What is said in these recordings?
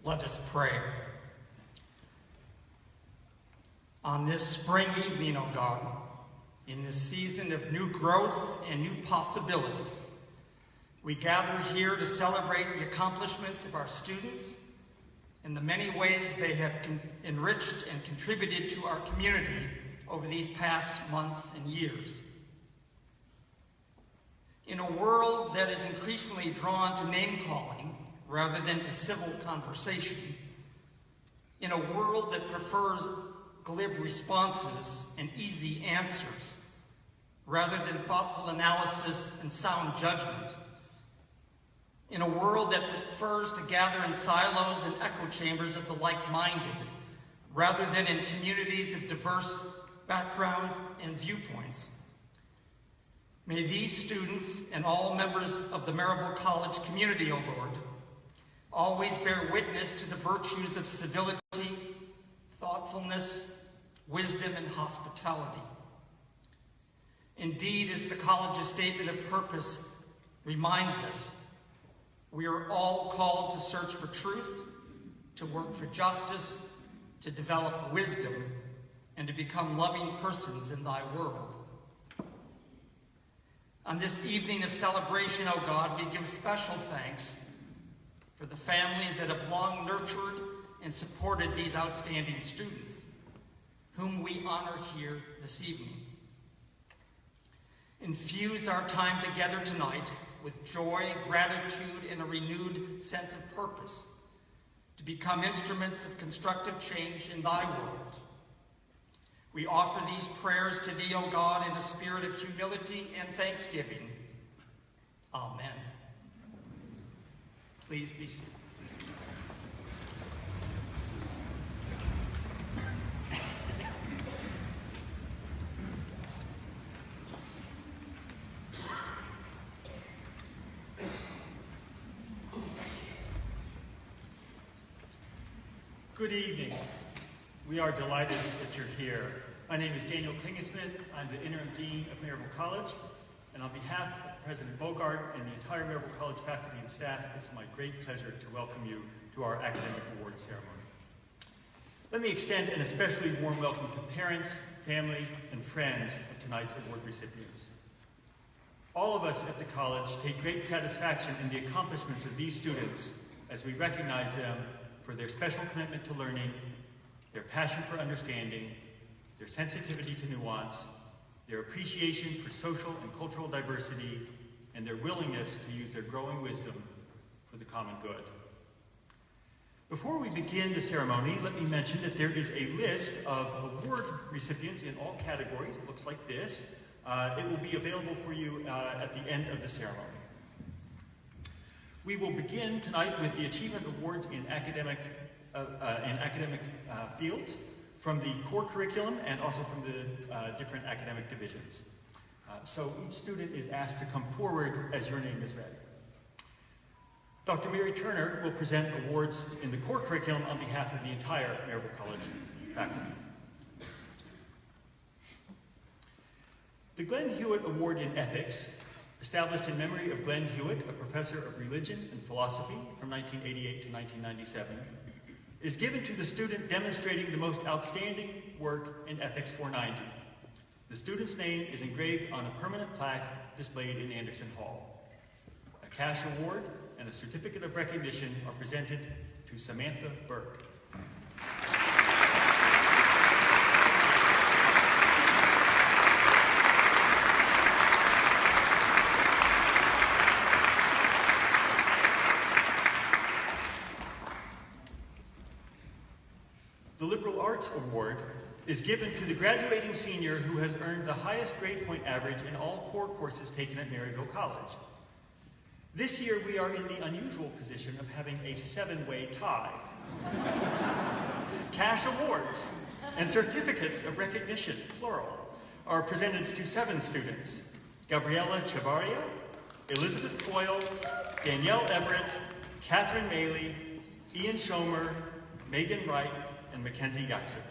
Let us pray. On this spring evening, O God, in this season of new growth and new possibilities, we gather here to celebrate the accomplishments of our students and the many ways they have enriched and contributed to our community over these past months and years. In a world that is increasingly drawn to name-calling rather than to civil conversation, in a world that prefers glib responses and easy answers rather than thoughtful analysis and sound judgment, in a world that prefers to gather in silos and echo chambers of the like-minded rather than in communities of diverse backgrounds and viewpoints, may these students and all members of the Maryville College community, O Lord, always bear witness to the virtues of civility, thoughtfulness, wisdom, and hospitality. Indeed, as the college's statement of purpose reminds us, we are all called to search for truth, to work for justice, to develop wisdom, and to become loving persons in thy world. On this evening of celebration, O God, we give special thanks for the families that have long nurtured and supported these outstanding students, whom we honor here this evening. Infuse our time together tonight with joy, gratitude, and a renewed sense of purpose to become instruments of constructive change in thy world. We offer these prayers to thee, O God, in a spirit of humility and thanksgiving. Amen. Please be seated. Good evening. We are delighted that you're here. My name is Daniel Klingesmith. I'm the interim dean of Maryville College, and on behalf of President Bogart and the entire Maryville College faculty and staff, it's my great pleasure to welcome you to our academic awards ceremony. Let me extend an especially warm welcome to parents, family, and friends of tonight's award recipients. All of us at the college take great satisfaction in the accomplishments of these students as we recognize them for their special commitment to learning, their passion for understanding, their sensitivity to nuance, their appreciation for social and cultural diversity, and their willingness to use their growing wisdom for the common good. Before we begin the ceremony, let me mention that there is a list of award recipients in all categories. It looks like this. It will be available for you at the end of the ceremony. We will begin tonight with the Achievement Awards in academic fields from the core curriculum and also from the different academic divisions. So each student is asked to come forward as your name is read. Dr. Mary Turner will present awards in the core curriculum on behalf of the entire Maryville College faculty. The Glenn Hewitt Award in Ethics, established in memory of Glenn Hewitt, a professor of religion and philosophy from 1988 to 1997, is given to the student demonstrating the most outstanding work in Ethics 490. The student's name is engraved on a permanent plaque displayed in Anderson Hall. A cash award and a certificate of recognition are presented to Samantha Burke. The Liberal Arts Award is given to the graduating senior who has earned the highest grade point average in all core courses taken at Maryville College. This year we are in the unusual position of having a 7-way tie. Cash awards and certificates of recognition, plural, are presented to 7 students: Gabriella Chavaria, Elizabeth Coyle, Danielle Everett, Catherine Maley, Ian Schomer, Megan Wright, and Mackenzie Yaxer.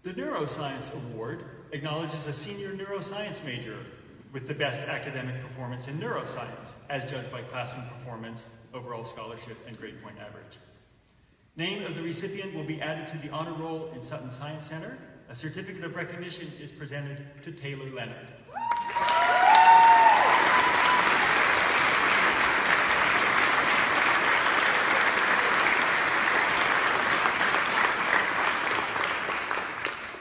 The Neuroscience Award acknowledges a senior neuroscience major with the best academic performance in neuroscience, as judged by classroom performance, overall scholarship, and grade point average. Name of the recipient will be added to the honor roll in Sutton Science Center. A certificate of recognition is presented to Taylor Leonard.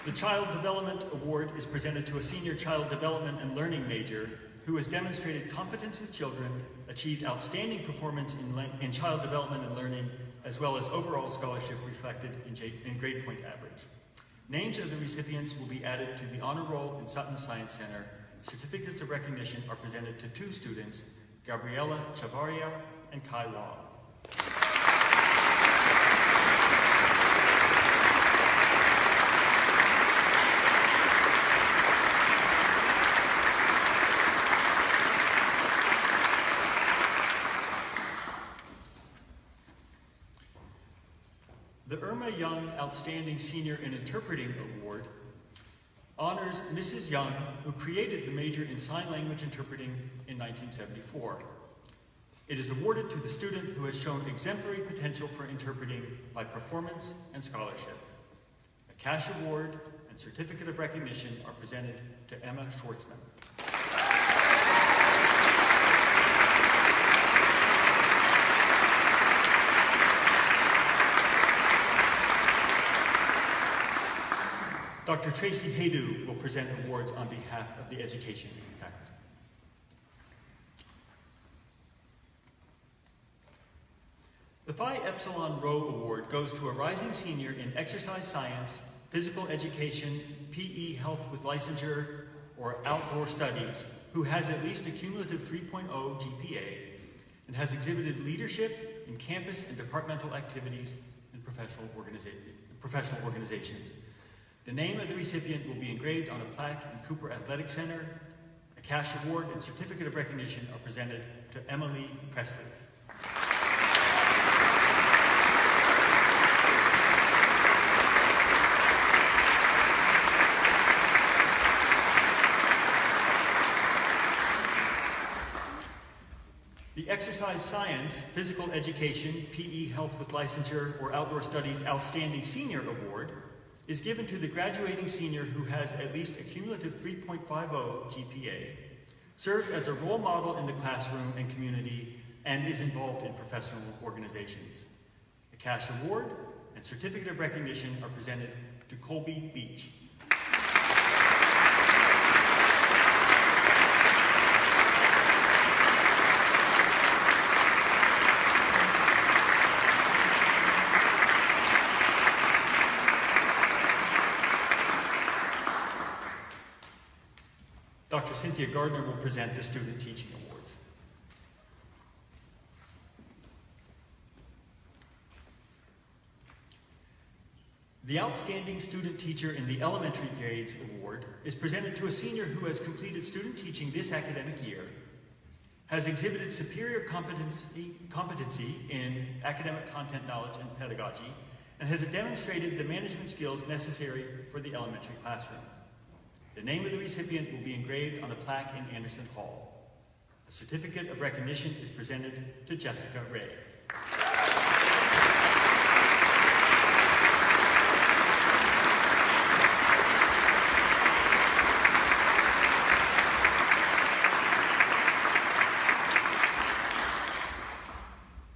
The Child Development Award is presented to a senior child development and learning major who has demonstrated competence with children, achieved outstanding performance in child development and learning, as well as overall scholarship reflected in grade point average. Names of the recipients will be added to the honor roll in Sutton Science Center. Certificates of recognition are presented to two students, Gabriela Chavaria and Kai Wong. The Irma Young Outstanding Senior in Interpreting Award honors Mrs. Young, who created the major in Sign Language Interpreting in 1974. It is awarded to the student who has shown exemplary potential for interpreting by performance and scholarship. A cash award and certificate of recognition are presented to Emma Schwartzman. Dr. Tracy Haydu will present awards on behalf of the education faculty. The Phi Epsilon Rho Award goes to a rising senior in exercise science, physical education, PE health with licensure, or outdoor studies, who has at least a cumulative 3.0 GPA and has exhibited leadership in campus and departmental activities and professional organizations. The name of the recipient will be engraved on a plaque in Cooper Athletic Center. A cash award and certificate of recognition are presented to Emily Presley. The Exercise Science, Physical Education, PE Health with Licensure, or Outdoor Studies Outstanding Senior Award is given to the graduating senior who has at least a cumulative 3.50 GPA, serves as a role model in the classroom and community, and is involved in professional organizations. A cash award and certificate of recognition are presented to Colby Beach. Dr. Cynthia Gardner will present the Student Teaching Awards. The Outstanding Student Teacher in the Elementary Grades Award is presented to a senior who has completed student teaching this academic year, has exhibited superior competency in academic content knowledge and pedagogy, and has demonstrated the management skills necessary for the elementary classroom. The name of the recipient will be engraved on a plaque in Anderson Hall. A certificate of recognition is presented to Jessica Ray.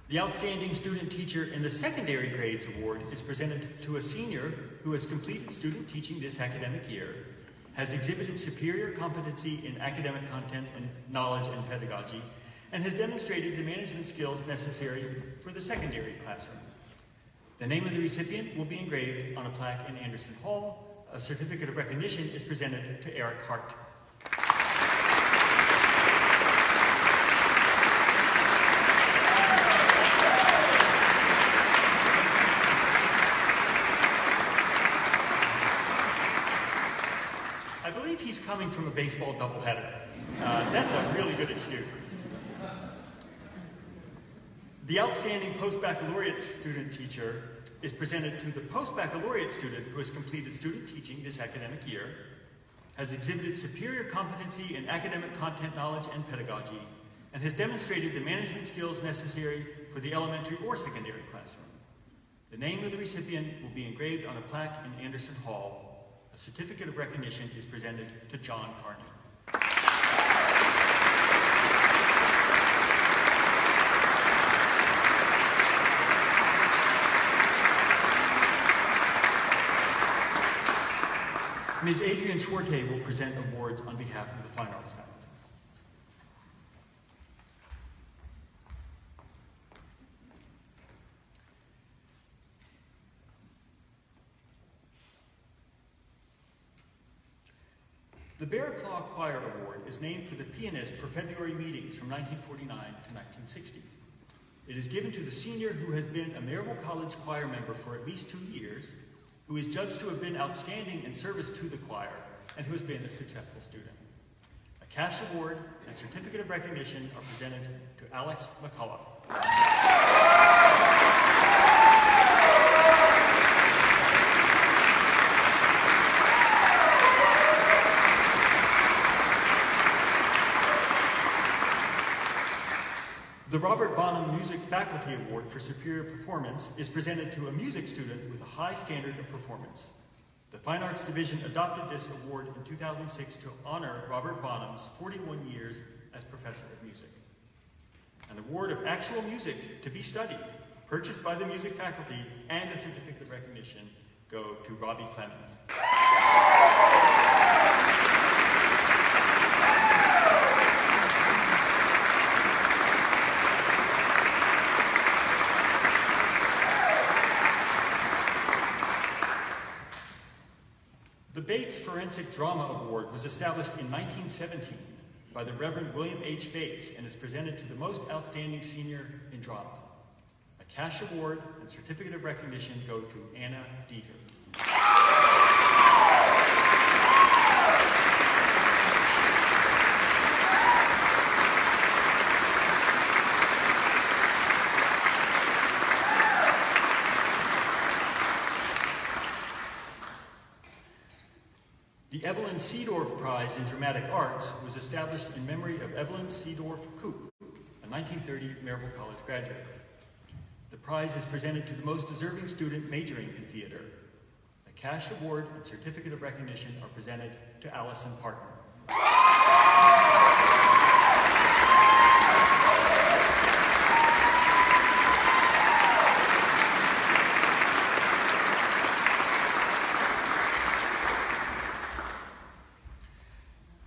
The Outstanding Student Teacher in the Secondary Grades Award is presented to a senior who has completed student teaching this academic year, has exhibited superior competency in academic content and knowledge and pedagogy, and has demonstrated the management skills necessary for the secondary classroom. The name of the recipient will be engraved on a plaque in Anderson Hall. A certificate of recognition is presented to Eric Hart. I believe he's coming from a baseball doubleheader. That's a really good excuse. The Outstanding Post-Baccalaureate Student Teacher is presented to the post-baccalaureate student who has completed student teaching this academic year, has exhibited superior competency in academic content knowledge and pedagogy, and has demonstrated the management skills necessary for the elementary or secondary classroom. The name of the recipient will be engraved on a plaque in Anderson Hall. A certificate of recognition is presented to John Carney. Ms. Adrienne Schwarte will present awards on behalf of the Fine Arts faculty. The Bear Claw Choir Award is named for the pianist for February meetings from 1949 to 1960. It is given to the senior who has been a Maryville College choir member for at least 2 years, who is judged to have been outstanding in service to the choir, and who has been a successful student. A cash award and certificate of recognition are presented to Alex McCullough. The Robert Bonham Music Faculty Award for Superior Performance is presented to a music student with a high standard of performance. The Fine Arts Division adopted this award in 2006 to honor Robert Bonham's 41 years as professor of music. An award of actual music to be studied, purchased by the music faculty, and a certificate of recognition go to Robbie Clemens. The Bates Forensic Drama Award was established in 1917 by the Reverend William H. Bates and is presented to the most outstanding senior in drama. A cash award and certificate of recognition go to Anna Dieter. The Evelyn Seedorf Prize in Dramatic Arts was established in memory of Evelyn Seedorf Koop, a 1930 Maryville College graduate. The prize is presented to the most deserving student majoring in theater. A cash award and certificate of recognition are presented to Allison Parton.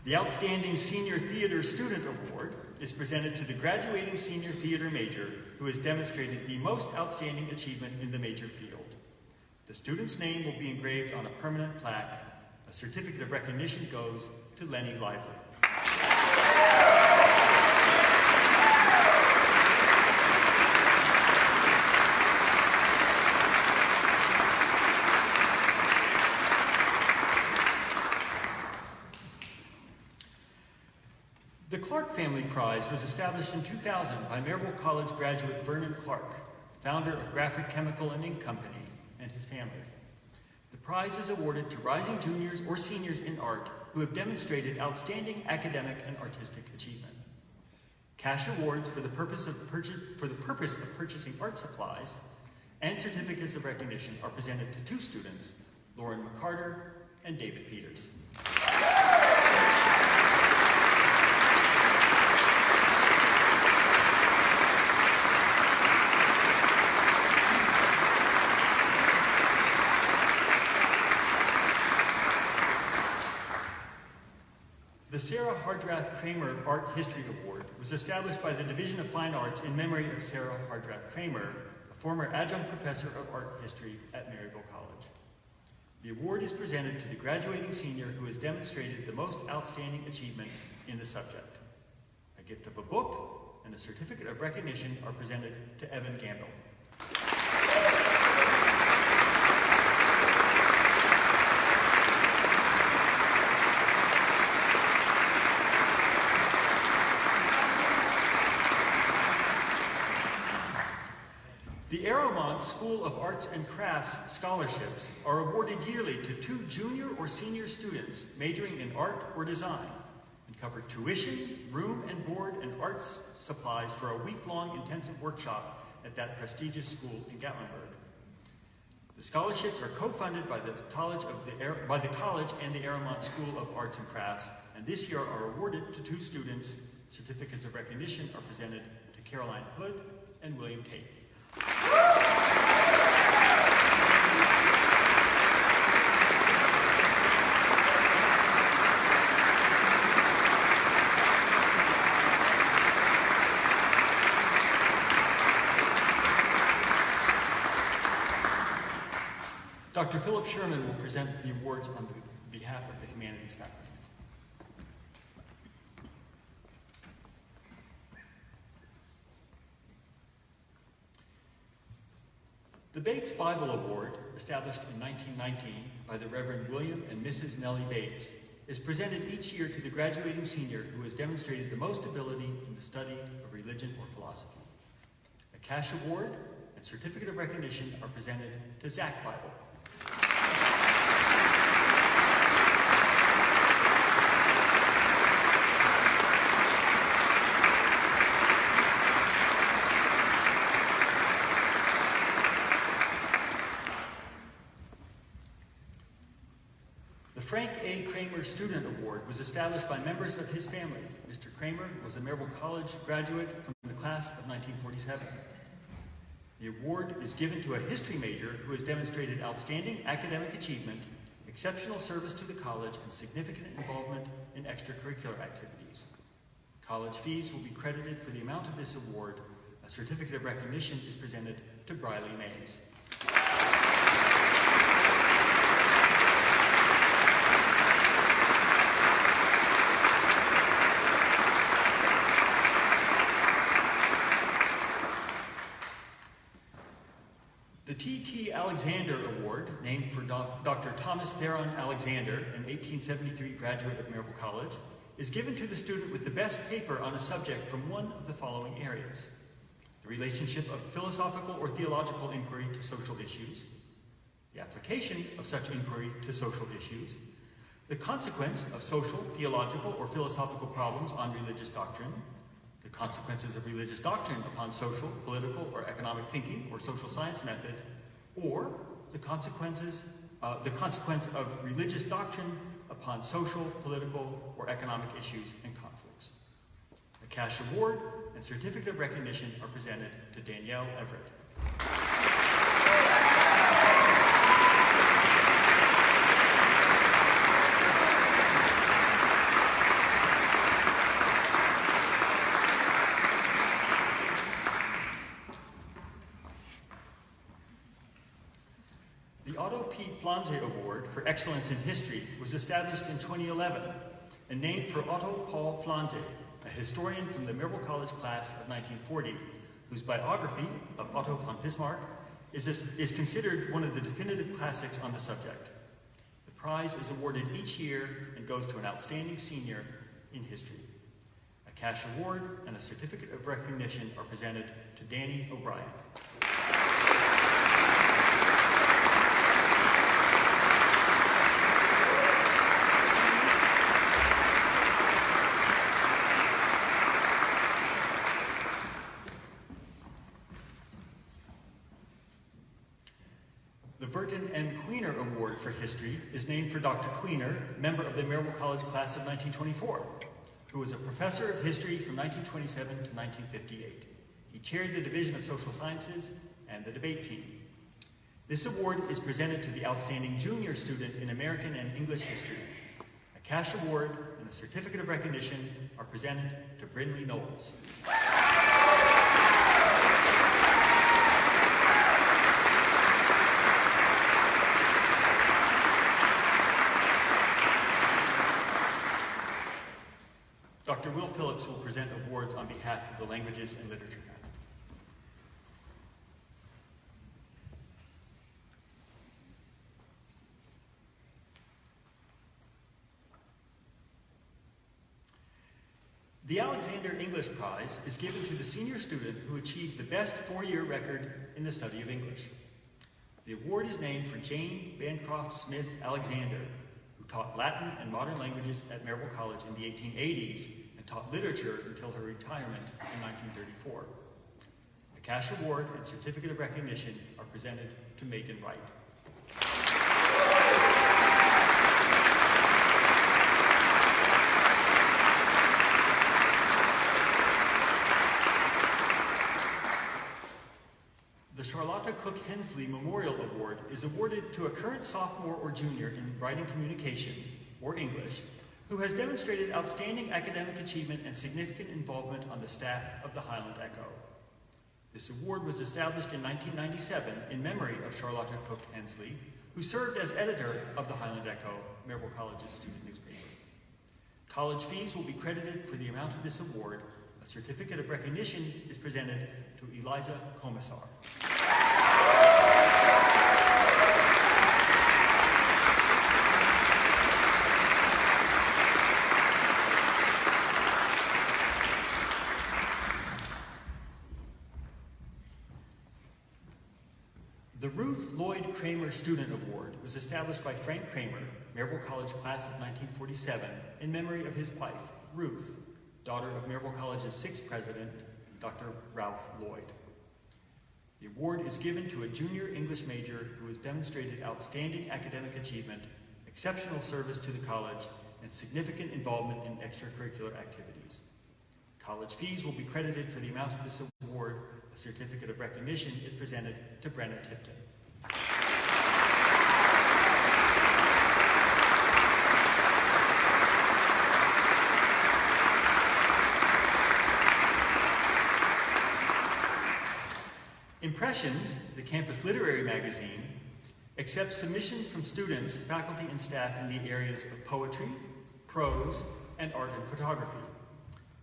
The Outstanding Senior Theater Student Award is presented to the graduating senior theater major who has demonstrated the most outstanding achievement in the major field. The student's name will be engraved on a permanent plaque. A certificate of recognition goes to Lenny Lively. The Clark Family Prize was established in 2000 by Maryville College graduate Vernon Clark, founder of Graphic Chemical and Ink Company, and his family. The prize is awarded to rising juniors or seniors in art who have demonstrated outstanding academic and artistic achievement. Cash awards for the purpose of purchasing art supplies and certificates of recognition are presented to 2 students, Lauren McCarter and David Peters. The Sarah Hardrath Kramer Art History Award was established by the Division of Fine Arts in memory of Sarah Hardrath Kramer, a former adjunct professor of art history at Maryville College. The award is presented to the graduating senior who has demonstrated the most outstanding achievement in the subject. A gift of a book and a certificate of recognition are presented to Evan Gamble. The The Aeromont School of Arts and Crafts scholarships are awarded yearly to 2 junior or senior students majoring in art or design and cover tuition, room and board, and arts supplies for a week-long intensive workshop at that prestigious school in Gatlinburg. The scholarships are co-funded by the College and the Aeromont School of Arts and Crafts, and this year are awarded to 2 students. Certificates of recognition are presented to Caroline Hood and William Tate. Dr. Philip Sherman will present the awards on behalf of the humanities faculty. The Bates Bible Award, established in 1919 by the Reverend William and Mrs. Nellie Bates, is presented each year to the graduating senior who has demonstrated the most ability in the study of religion or philosophy. A cash award and certificate of recognition are presented to Zach Bible. Frank A. Kramer Student Award was established by members of his family. Mr. Kramer was a Maryville College graduate from the class of 1947. The award is given to a history major who has demonstrated outstanding academic achievement, exceptional service to the college, and significant involvement in extracurricular activities. College fees will be credited for the amount of this award. A certificate of recognition is presented to Briley Mays. The T.T. Alexander Award, named for Dr. Thomas Theron Alexander, an 1873 graduate of Maryville College, is given to the student with the best paper on a subject from one of the following areas: the relationship of philosophical or theological inquiry to social issues, the application of such inquiry to social issues, the consequence of social, theological, or philosophical problems on religious doctrine, the consequences of religious doctrine upon social, political, or economic thinking or social science method, or the consequence of religious doctrine upon social, political, or economic issues and conflicts. A cash award and certificate of recognition are presented to Danielle Everett. The Otto P. Planze Award for Excellence in History was established in 2011 and named for Otto Paul Planze, a historian from the Maryville College class of 1940, whose biography of Otto von Bismarck is considered one of the definitive classics on the subject. The prize is awarded each year and goes to an outstanding senior in history. A cash award and a certificate of recognition are presented to Danny O'Brien. The Burton M. Queener Award for History is named for Dr. Queener, member of the Maryville College class of 1924, who was a professor of history from 1927 to 1958. He chaired the Division of Social Sciences and the debate team. This award is presented to the outstanding junior student in American and English history. A cash award and a certificate of recognition are presented to Brindley Knowles. Dr. Will Phillips will present awards on behalf of the Languages and Literature faculty. The Alexander English Prize is given to the senior student who achieved the best four-year record in the study of English. The award is named for Jane Bancroft Smith Alexander, who taught Latin and modern languages at Maryville College in the 1880s and taught literature until her retirement in 1934. A cash award and certificate of recognition are presented to Megan Wright. The Charlotta Cook Hensley Memorial Award is awarded to a current sophomore or junior in writing communication, or English, who has demonstrated outstanding academic achievement and significant involvement on the staff of the Highland Echo. This award was established in 1997 in memory of Charlotta Cook Hensley, who served as editor of the Highland Echo, Maryville College's student newspaper. College fees will be credited for the amount of this award. A certificate of recognition is presented to Eliza Commissar. The Ruth Lloyd Kramer Student Award was established by Frank Kramer, Maryville College class of 1947, in memory of his wife, Ruth, daughter of Maryville College's sixth president, Dr. Ralph Lloyd. The award is given to a junior English major who has demonstrated outstanding academic achievement, exceptional service to the college, and significant involvement in extracurricular activities. College fees will be credited for the amount of this award. A certificate of recognition is presented to Brenna Tipton. Impressions, the campus literary magazine, accepts submissions from students, faculty, and staff in the areas of poetry, prose, and art and photography.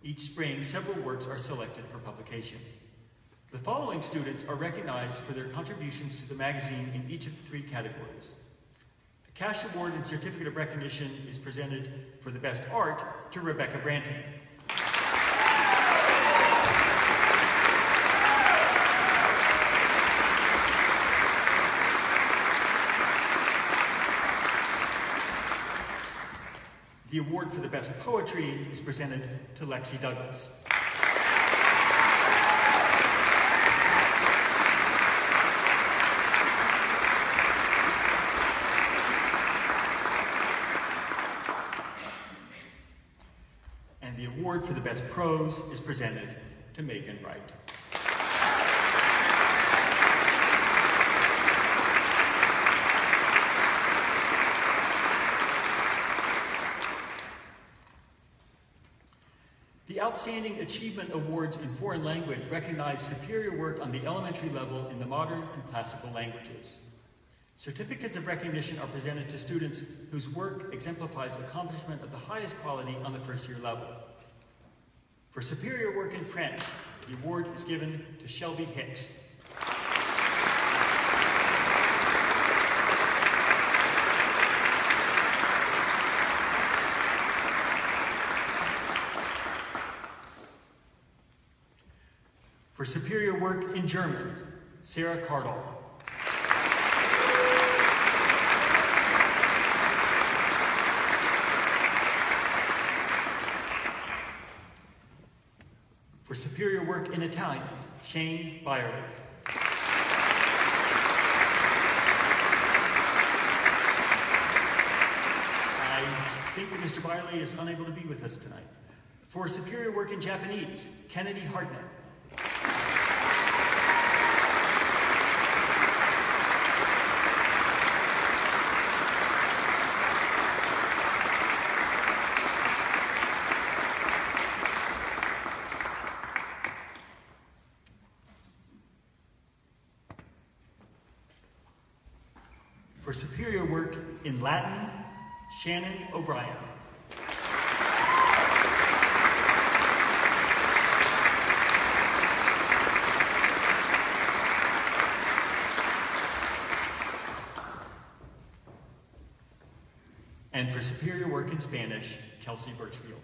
Each spring, several works are selected for publication. The following students are recognized for their contributions to the magazine in each of the three categories. A cash award and certificate of recognition is presented for the best art to Rebecca Branton. The award for the best poetry is presented to Lexi Douglas. And the award for the best prose is presented to Megan Wright. The Outstanding Achievement Awards in Foreign Language recognize superior work on the elementary level in the modern and classical languages. Certificates of recognition are presented to students whose work exemplifies accomplishment of the highest quality on the first-year level. For superior work in French, the award is given to Shelby Hicks. For superior work in German, Sarah Cardall. For superior work in Italian, Shane Byerly. I think that Mr. Byerly is unable to be with us tonight. For superior work in Japanese, Kennedy Hardnett. For superior work in Latin, Shannon O'Brien. And for superior work in Spanish, Kelsey Birchfield.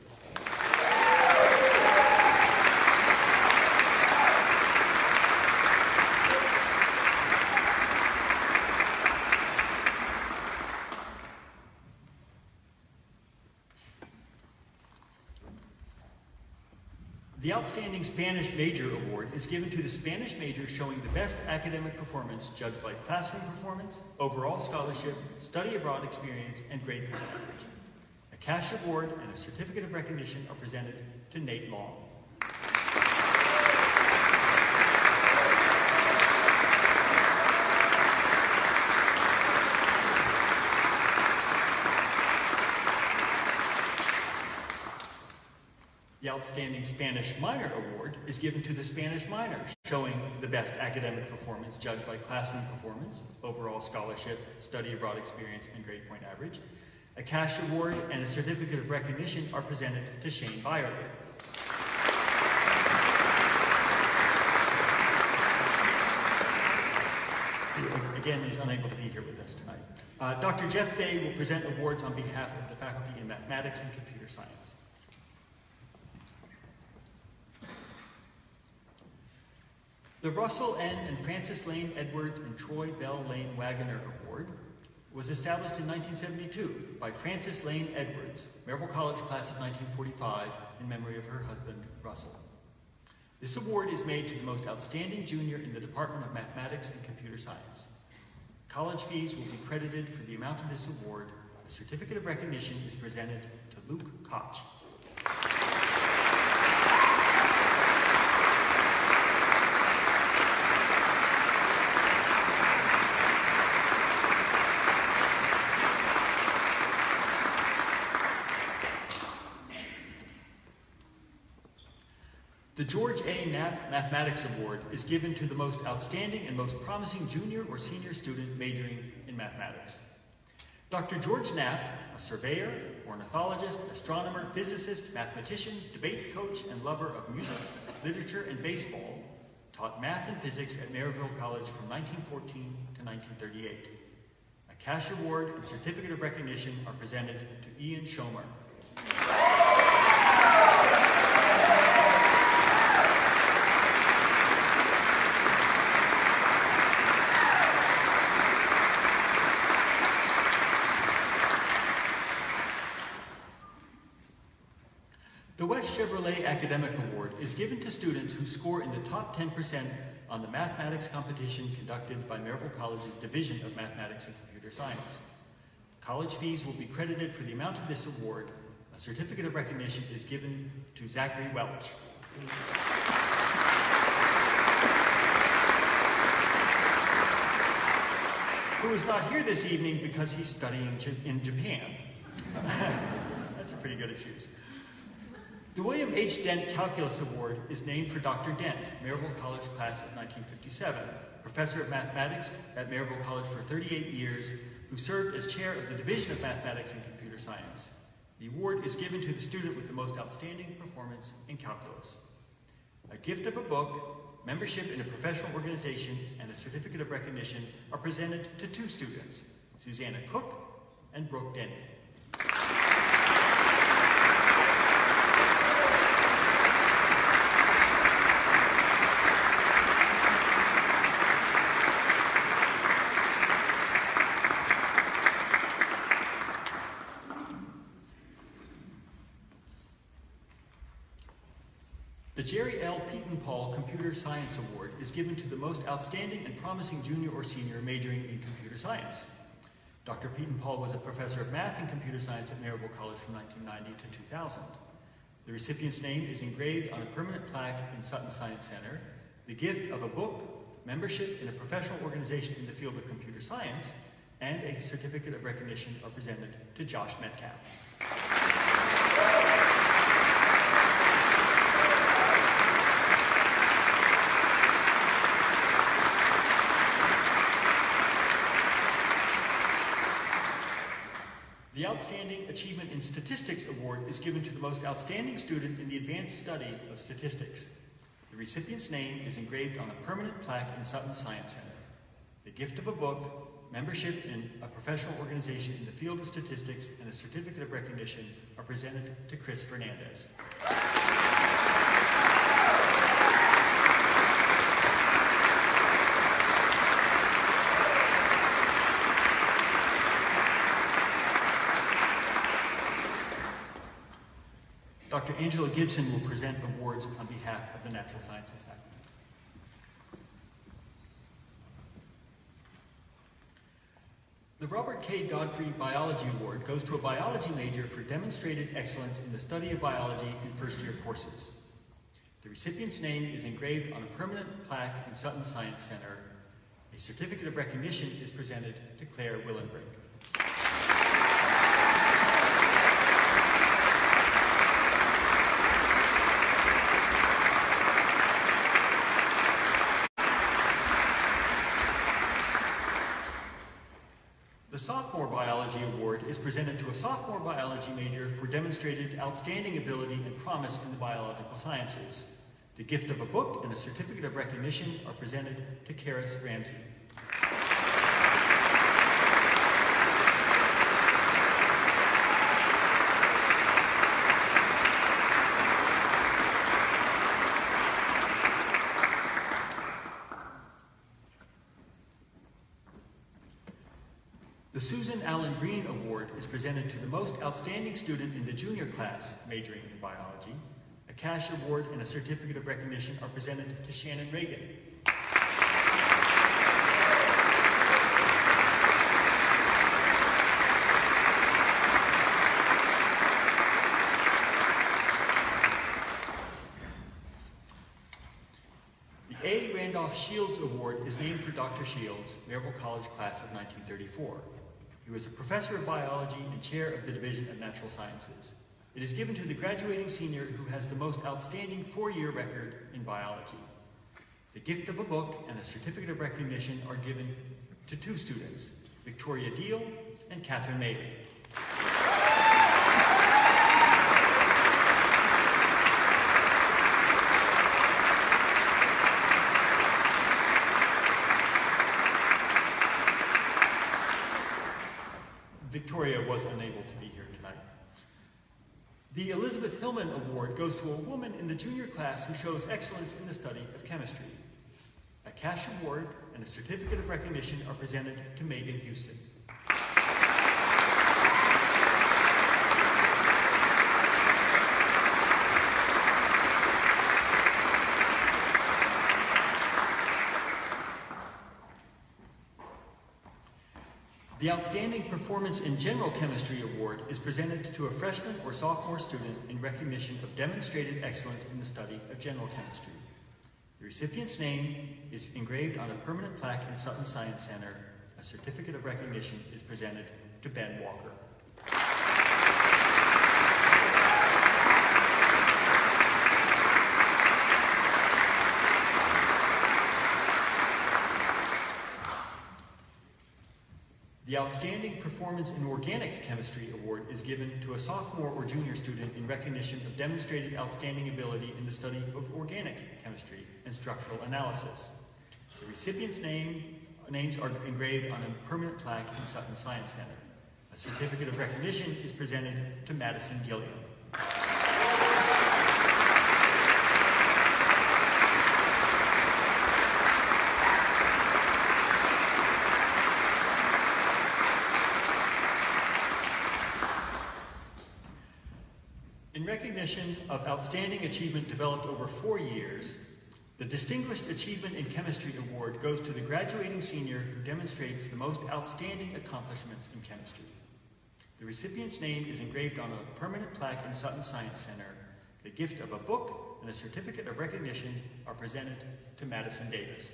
The Outstanding Spanish Major Award is given to the Spanish major showing the best academic performance judged by classroom performance, overall scholarship, study abroad experience, and grade point average. A cash award and a certificate of recognition are presented to Nate Long. The Outstanding Spanish Minor Award is given to the Spanish minor, showing the best academic performance judged by classroom performance, overall scholarship, study abroad experience, and grade point average. A cash award and a certificate of recognition are presented to Shane Byerly. Who, again, is unable to be here with us tonight. Dr. Jeff Bay will present awards on behalf of the faculty in mathematics and computer science. The Russell N. and Francis Lane Edwards and Troy Bell Lane Wagoner Award was established in 1972 by Francis Lane Edwards, Maryville College class of 1945, in memory of her husband, Russell. This award is made to the most outstanding junior in the Department of Mathematics and Computer Science. College fees will be credited for the amount of this award. A certificate of recognition is presented to Luke Koch. The George A. Knapp Mathematics Award is given to the most outstanding and most promising junior or senior student majoring in mathematics. Dr. George Knapp, a surveyor, ornithologist, astronomer, physicist, mathematician, debate coach, and lover of music, literature, and baseball, taught math and physics at Maryville College from 1914 to 1938. A cash award and certificate of recognition are presented to Ian Schomer. The West Chevrolet Academic Award is given to students who score in the top 10% on the mathematics competition conducted by Maryville College's Division of Mathematics and Computer Science. College fees will be credited for the amount of this award. A certificate of recognition is given to Zachary Welch. Who is not here this evening because he's studying in Japan. That's a pretty good excuse. The William H. Dent Calculus Award is named for Dr. Dent, Maryville College class of 1957, professor of mathematics at Maryville College for 38 years, who served as chair of the Division of Mathematics and Computer Science. The award is given to the student with the most outstanding performance in calculus. A gift of a book, membership in a professional organization, and a certificate of recognition are presented to two students, Susanna Cook and Brooke Denny. The Jerry L. Peyton-Paul Computer Science Award is given to the most outstanding and promising junior or senior majoring in computer science. Dr. Peyton-Paul was a professor of math and computer science at Maryville College from 1990 to 2000. The recipient's name is engraved on a permanent plaque in Sutton Science Center. The gift of a book, membership in a professional organization in the field of computer science, and a certificate of recognition are presented to Josh Metcalf. The Outstanding Achievement in Statistics Award is given to the most outstanding student in the advanced study of statistics. The recipient's name is engraved on a permanent plaque in Sutton Science Center. The gift of a book, membership in a professional organization in the field of statistics, and a certificate of recognition are presented to Chris Fernandez. Dr. Angela Gibson will present awards on behalf of the Natural Sciences faculty. The Robert K. Godfrey Biology Award goes to a biology major for demonstrated excellence in the study of biology in first-year courses. The recipient's name is engraved on a permanent plaque in Sutton Science Center. A certificate of recognition is presented to Claire Willenbrink. The Sophomore Biology Award is presented to a sophomore biology major for demonstrated outstanding ability and promise in the biological sciences. The gift of a book and a certificate of recognition are presented to Karis Ramsey. The Susan Allen Green Award is presented to the most outstanding student in the junior class majoring in biology. A cash award and a certificate of recognition are presented to Shannon Reagan. The A. Randolph Shields Award is named for Dr. Shields, Maryville College class of 1934. He was a professor of biology and chair of the Division of Natural Sciences. It is given to the graduating senior who has the most outstanding four-year record in biology. The gift of a book and a certificate of recognition are given to two students, Victoria Deal and Catherine Mabey. Victoria was unable to be here tonight. The Elizabeth Hillman Award goes to a woman in the junior class who shows excellence in the study of chemistry. A cash award and a certificate of recognition are presented to Megan Houston. The Outstanding Performance in General Chemistry Award is presented to a freshman or sophomore student in recognition of demonstrated excellence in the study of general chemistry. The recipient's name is engraved on a permanent plaque in Sutton Science Center. A certificate of recognition is presented to Ben Walker. The Outstanding Performance in Organic Chemistry Award is given to a sophomore or junior student in recognition of demonstrated outstanding ability in the study of organic chemistry and structural analysis. The recipient's names are engraved on a permanent plaque in Sutton Science Center. A certificate of recognition is presented to Madison Gilliam. In recognition of outstanding achievement developed over 4 years, the Distinguished Achievement in Chemistry Award goes to the graduating senior who demonstrates the most outstanding accomplishments in chemistry. The recipient's name is engraved on a permanent plaque in Sutton Science Center. The gift of a book and a certificate of recognition are presented to Madison Davis.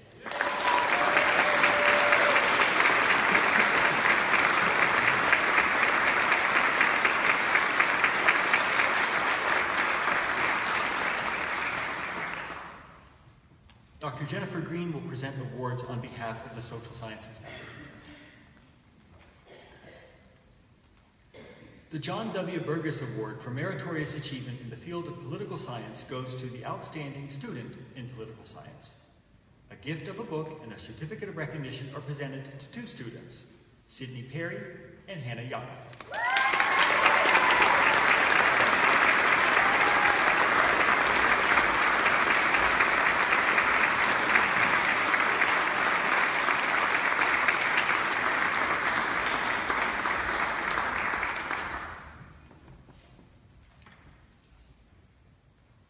Dr. Jennifer Green will present awards on behalf of the Social Sciences faculty. The John W. Burgess Award for Meritorious Achievement in the field of political science goes to the outstanding student in political science. A gift of a book and a certificate of recognition are presented to two students, Sydney Perry and Hannah Young.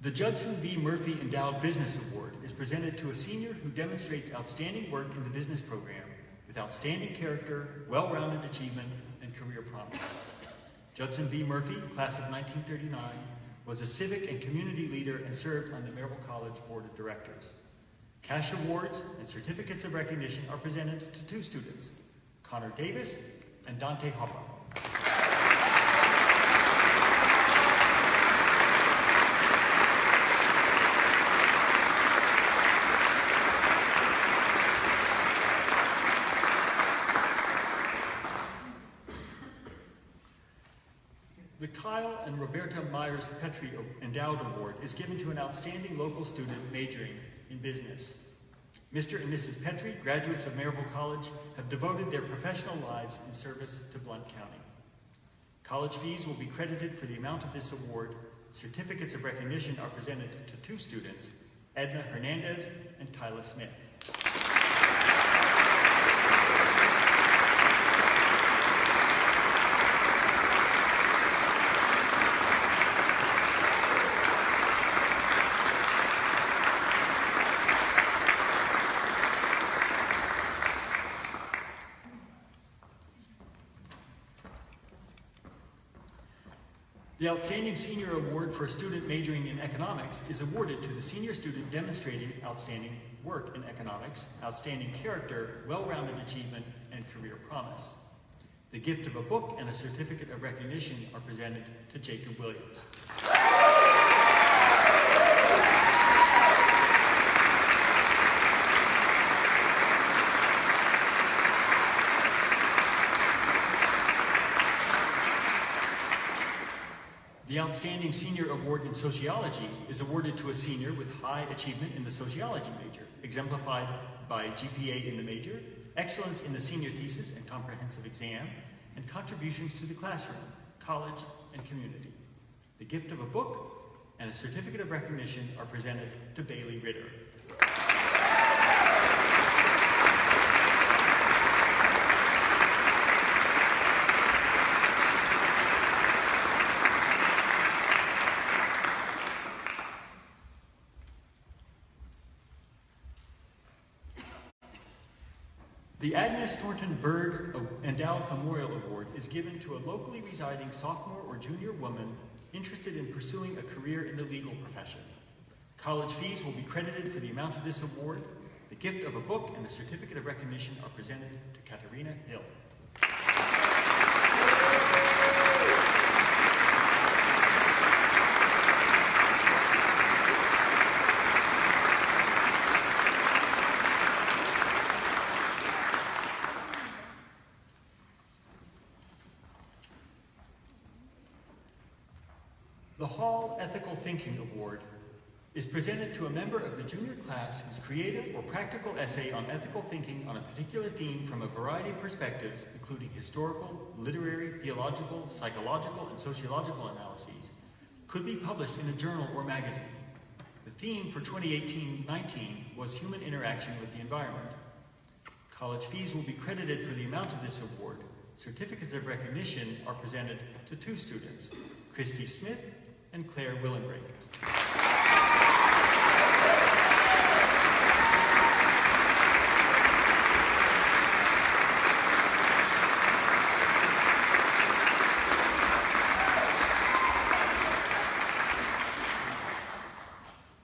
The Judson V. Murphy Endowed Business Award is presented to a senior who demonstrates outstanding work in the business program with outstanding character, well-rounded achievement, and career promise. Judson V. Murphy, class of 1939, was a civic and community leader and served on the Maryville College Board of Directors. Cash awards and certificates of recognition are presented to two students, Connor Davis and Dante Hoppa. The Kyle and Roberta Myers Petrie Endowed Award is given to an outstanding local student majoring in business. Mr. and Mrs. Petrie, graduates of Maryville College, have devoted their professional lives in service to Blount County. College fees will be credited for the amount of this award. Certificates of recognition are presented to two students, Edna Hernandez and Tyler Smith. The Outstanding Senior Award for a student majoring in economics is awarded to the senior student demonstrating outstanding work in economics, outstanding character, well-rounded achievement, and career promise. The gift of a book and a certificate of recognition are presented to Jacob Williams. The Outstanding Senior Award in Sociology is awarded to a senior with high achievement in the sociology major, exemplified by GPA in the major, excellence in the senior thesis and comprehensive exam, and contributions to the classroom, college, and community. The gift of a book and a certificate of recognition are presented to Bailey Ritter. The Agnes Thornton Bird Endowed Memorial Award is given to a locally residing sophomore or junior woman interested in pursuing a career in the legal profession. College fees will be credited for the amount of this award. The gift of a book and a certificate of recognition are presented to Katarina Hill. The Hall Ethical Thinking Award is presented to a member of the junior class whose creative or practical essay on ethical thinking on a particular theme from a variety of perspectives, including historical, literary, theological, psychological, and sociological analyses, could be published in a journal or magazine. The theme for 2018-19 was human interaction with the environment. College fees will be credited for the amount of this award. Certificates of recognition are presented to two students, Christy Smith and Claire Willenbrink.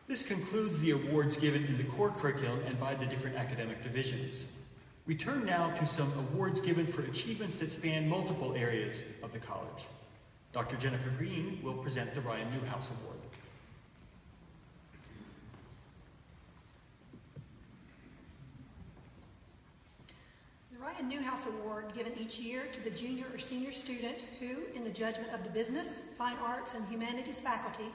This concludes the awards given in the core curriculum and by the different academic divisions. We turn now to some awards given for achievements that span multiple areas of the college. Dr. Jennifer Green will present the Ryan Newhouse Award. The Ryan Newhouse Award, given each year to the junior or senior student who, in the judgment of the business, fine arts, and humanities faculty,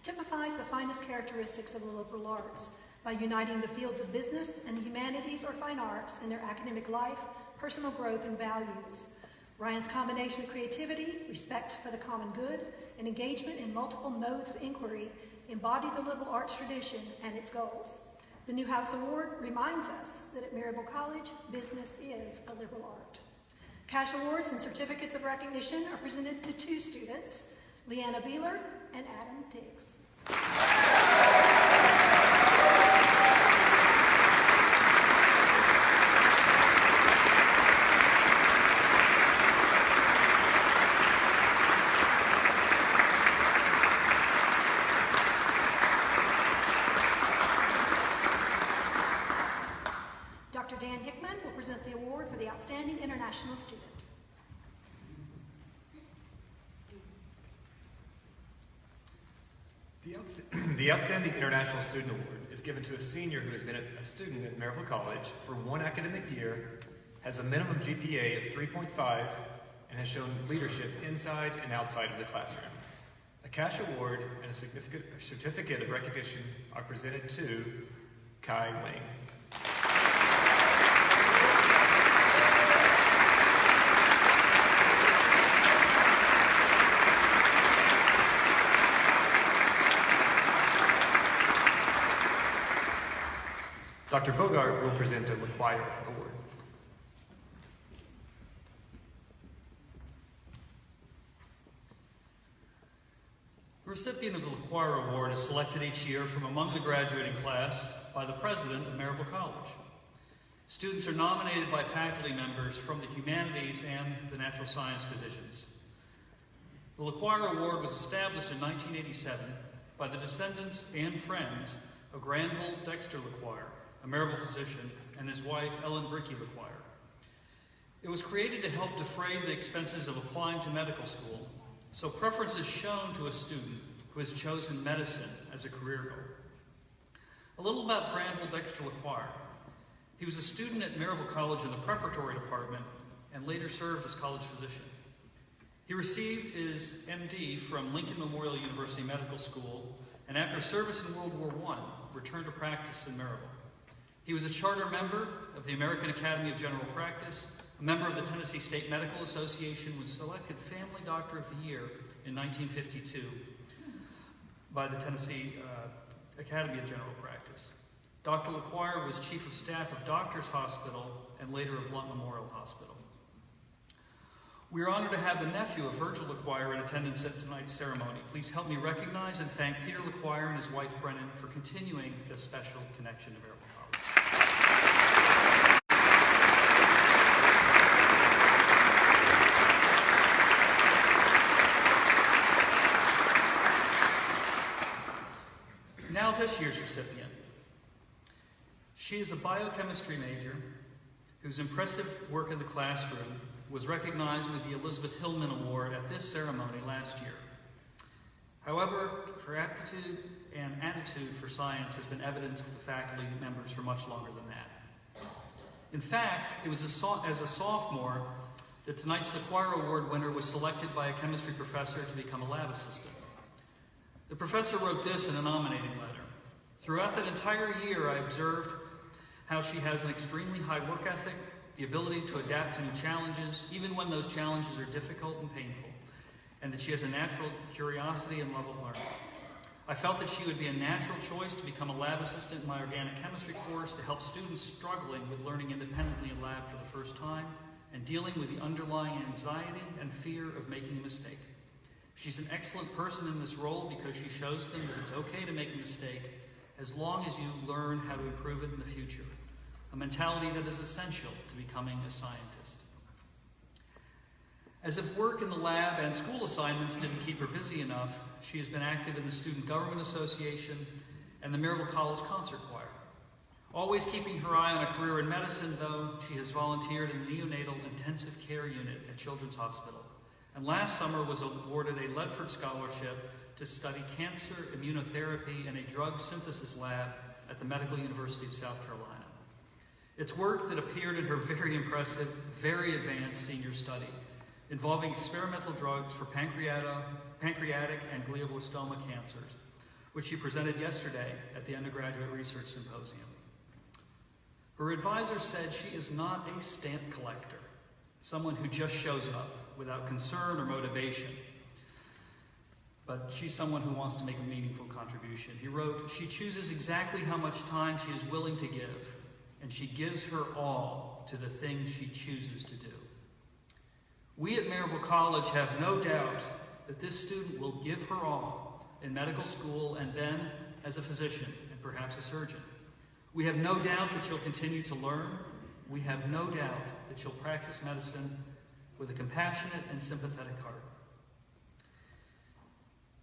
typifies the finest characteristics of the liberal arts by uniting the fields of business and the humanities or fine arts in their academic life, personal growth, and values. Ryan's combination of creativity, respect for the common good, and engagement in multiple modes of inquiry embody the liberal arts tradition and its goals. The Newhouse Award reminds us that at Maryville College, business is a liberal art. Cash awards and certificates of recognition are presented to two students, Leanna Beeler and Adam Tiggs. international student. The Outstanding International Student Award is given to a senior who has been a student at Maryville College for one academic year, has a minimum GPA of 3.5, and has shown leadership inside and outside of the classroom. A cash award and a certificate of recognition are presented to Kai Wang. Dr. Bogart will present a LaQuire Award. The recipient of the LaQuire Award is selected each year from among the graduating class by the president of Maryville College. Students are nominated by faculty members from the humanities and the natural science divisions. The LaQuire Award was established in 1987 by the descendants and friends of Granville Dexter LaQuire, a Maryville physician, and his wife, Ellen Brickey LaQuire. It was created to help defray the expenses of applying to medical school, so preference is shown to a student who has chosen medicine as a career goal. A little about Granville Dexter LaQuire. He was a student at Maryville College in the preparatory department and later served as college physician. He received his MD from Lincoln Memorial University Medical School, and after service in World War I, returned to practice in Maryville. He was a charter member of the American Academy of General Practice, a member of the Tennessee State Medical Association, was selected Family Doctor of the Year in 1952 by the Tennessee Academy of General Practice. Dr. LaQuire was Chief of Staff of Doctors Hospital and later of Blunt Memorial Hospital. We are honored to have the nephew of Virgil LaQuire in attendance at tonight's ceremony. Please help me recognize and thank Peter LaQuire and his wife Brennan for continuing this special connection to Maryville College. Now this year's recipient. She is a biochemistry major whose impressive work in the classroom was recognized with the Elizabeth Hillman Award at this ceremony last year. However, her aptitude and attitude for science has been evidenced with the faculty members for much longer than that. In fact, it was as a sophomore that tonight's LaQuire Award winner was selected by a chemistry professor to become a lab assistant. The professor wrote this in a nominating letter. Throughout that entire year, I observed how she has an extremely high work ethic, the ability to adapt to new challenges, even when those challenges are difficult and painful, and that she has a natural curiosity and love of learning. I felt that she would be a natural choice to become a lab assistant in my organic chemistry course to help students struggling with learning independently in lab for the first time and dealing with the underlying anxiety and fear of making a mistake. She's an excellent person in this role because she shows them that it's okay to make a mistake as long as you learn how to improve it in the future, a mentality that is essential to becoming a scientist. As if work in the lab and school assignments didn't keep her busy enough, she has been active in the Student Government Association and the Maryville College Concert Choir. Always keeping her eye on a career in medicine, though, she has volunteered in the neonatal intensive care unit at Children's Hospital, and last summer was awarded a Ledford Scholarship to study cancer immunotherapy in a drug synthesis lab at the Medical University of South Carolina. It's work that appeared in her very impressive, very advanced senior study, involving experimental drugs for pancreatic and glioblastoma cancers, which she presented yesterday at the Undergraduate Research Symposium. Her advisor said she is not a stamp collector, someone who just shows up without concern or motivation, but she's someone who wants to make a meaningful contribution. He wrote, "She chooses exactly how much time she is willing to give, and she gives her all to the things she chooses to do." We at Maryville College have no doubt that this student will give her all in medical school and then as a physician and perhaps a surgeon. We have no doubt that she'll continue to learn. We have no doubt that she'll practice medicine with a compassionate and sympathetic heart.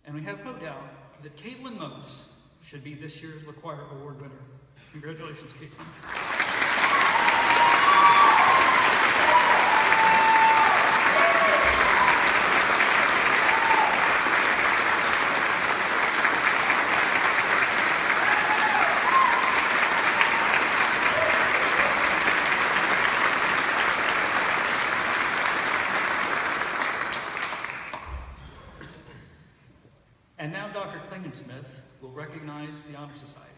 And we have no doubt that Caitlin Motes should be this year's LaQuire Award winner. Congratulations, Caitlin. recognize the Honor Societies.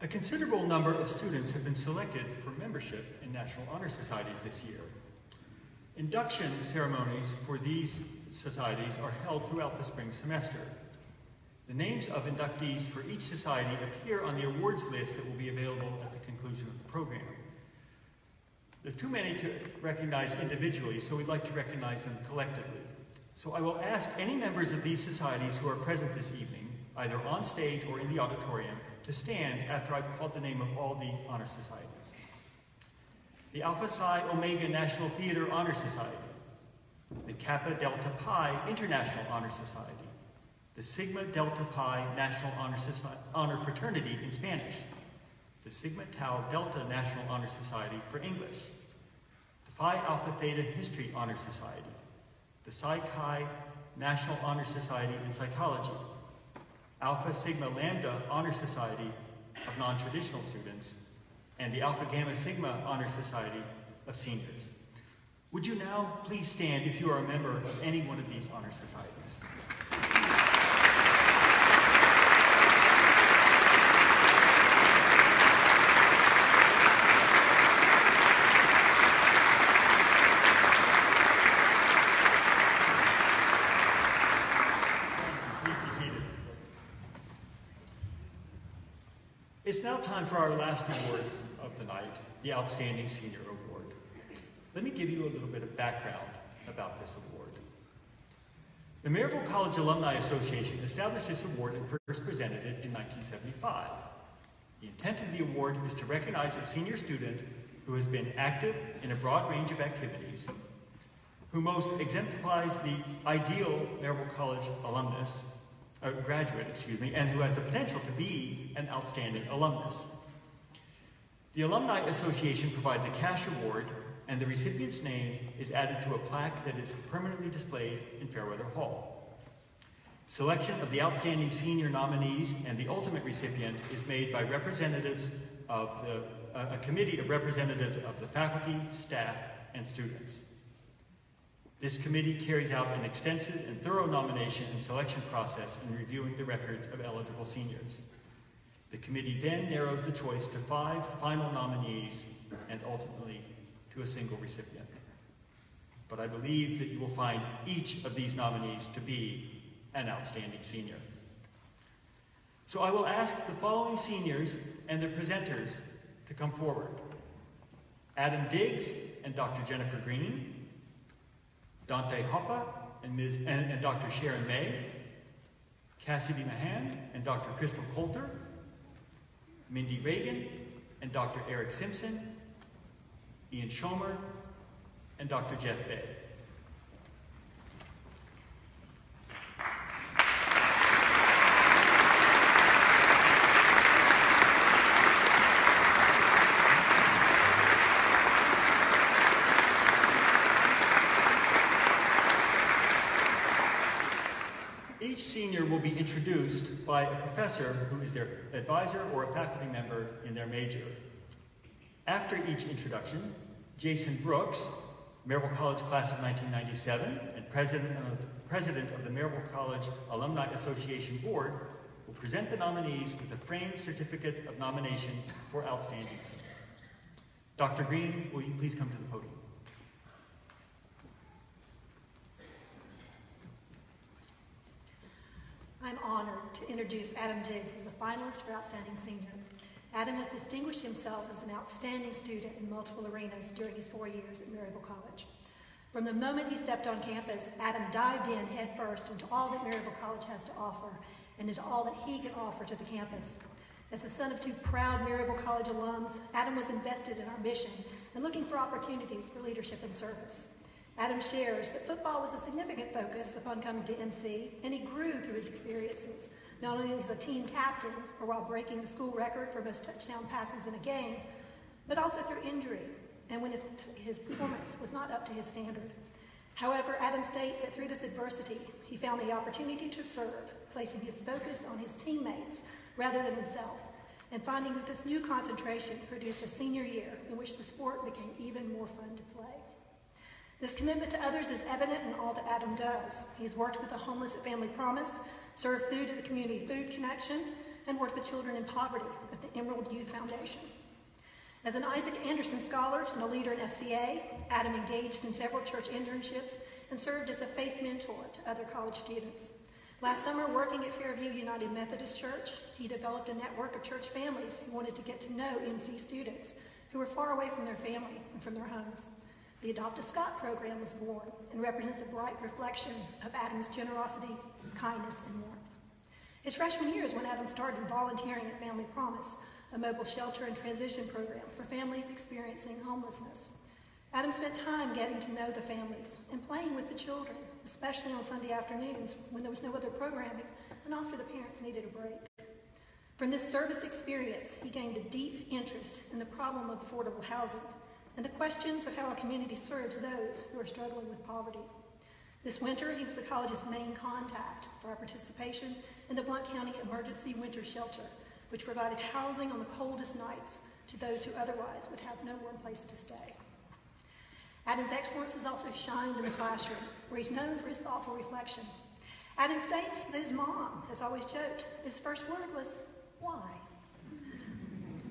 A considerable number of students have been selected for membership in National Honor Societies this year. Induction ceremonies for these societies are held throughout the spring semester. The names of inductees for each society appear on the awards list that will be available at the conclusion of the program. There are too many to recognize individually, so we'd like to recognize them collectively. So I will ask any members of these societies who are present this evening, either on stage or in the auditorium, to stand after I've called the name of all the honor societies. The Alpha Psi Omega National Theater Honor Society, the Kappa Delta Pi International Honor Society, the Sigma Delta Pi National Honor Fraternity in Spanish, the Sigma Tau Delta National Honor Society for English, the Phi Alpha Theta History Honor Society, the Psi Chi National Honor Society in Psychology, Alpha Sigma Lambda Honor Society of Non-Traditional Students, and the Alpha Gamma Sigma Honor Society of Seniors. Would you now please stand if you are a member of any one of these honor societies? It's now time for our last award of the night, the Outstanding Senior Award. Let me give you a little bit of background about this award. The Maryville College Alumni Association established this award and first presented it in 1975. The intent of the award is to recognize a senior student who has been active in a broad range of activities, who most exemplifies the ideal Maryville College graduate, and who has the potential to be an outstanding alumnus. The Alumni Association provides a cash award, and the recipient's name is added to a plaque that is permanently displayed in Fairweather Hall. Selection of the outstanding senior nominees and the ultimate recipient is made by representatives of a committee of representatives of the faculty, staff, and students. This committee carries out an extensive and thorough nomination and selection process in reviewing the records of eligible seniors. The committee then narrows the choice to 5 final nominees and ultimately to a single recipient. But I believe that you will find each of these nominees to be an outstanding senior. So I will ask the following seniors and their presenters to come forward. Adam Diggs and Dr. Jennifer Green, Dante Hoppa and Dr. Sharon May, Cassidy Mahan and Dr. Crystal Coulter, Mindy Reagan and Dr. Eric Simpson, Ian Schomer, and Dr. Jeff Bay. Each senior will be introduced by a professor who is their advisor or a faculty member in their major. After each introduction, Jason Brooks, Maryville College Class of 1997 and President of the Maryville College Alumni Association Board, will present the nominees with a framed certificate of nomination for outstanding senior. Dr. Green, will you please come to the podium? I'm honored to introduce Adam Diggs as a finalist for Outstanding Senior. Adam has distinguished himself as an outstanding student in multiple arenas during his 4 years at Maryville College. From the moment he stepped on campus, Adam dived in headfirst into all that Maryville College has to offer and into all that he can offer to the campus. As the son of 2 proud Maryville College alums, Adam was invested in our mission and looking for opportunities for leadership and service. Adam shares that football was a significant focus upon coming to MC, and he grew through his experiences, not only as a team captain or while breaking the school record for most touchdown passes in a game, but also through injury and when his performance was not up to his standard. However, Adam states that through this adversity, he found the opportunity to serve, placing his focus on his teammates rather than himself, and finding that this new concentration produced a senior year in which the sport became even more fun to play. This commitment to others is evident in all that Adam does. He's worked with the homeless at Family Promise, served food at the Community Food Connection, and worked with children in poverty at the Emerald Youth Foundation. As an Isaac Anderson Scholar and a leader in FCA, Adam engaged in several church internships and served as a faith mentor to other college students. Last summer, working at Fairview United Methodist Church, he developed a network of church families who wanted to get to know MC students who were far away from their family and from their homes. The Adopt a Scot program was born and represents a bright reflection of Adam's generosity, kindness, and warmth. His freshman year is when Adam started volunteering at Family Promise, a mobile shelter and transition program for families experiencing homelessness. Adam spent time getting to know the families and playing with the children, especially on Sunday afternoons when there was no other programming and after the parents needed a break. From this service experience, he gained a deep interest in the problem of affordable housing and the questions of how a community serves those who are struggling with poverty. This winter, he was the college's main contact for our participation in the Blount County Emergency Winter Shelter, which provided housing on the coldest nights to those who otherwise would have no warm place to stay. Adam's excellence has also shined in the classroom, where he's known for his thoughtful reflection. Adam states that his mom has always joked his first word was, "Why?"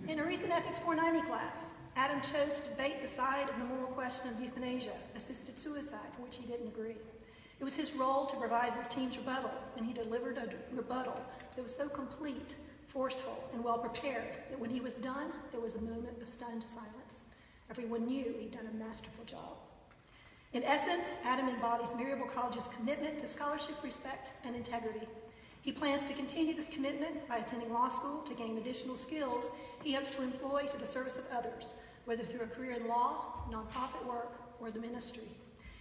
In a recent Ethics 490 class, Adam chose to debate the side of the moral question of euthanasia, assisted suicide, for which he didn't agree. It was his role to provide his team's rebuttal, and he delivered a rebuttal that was so complete, forceful, and well-prepared that when he was done, there was a moment of stunned silence. Everyone knew he'd done a masterful job. In essence, Adam embodies Maryville College's commitment to scholarship, respect, and integrity. He plans to continue this commitment by attending law school to gain additional skills he hopes to employ to the service of others, whether through a career in law, nonprofit work, or the ministry.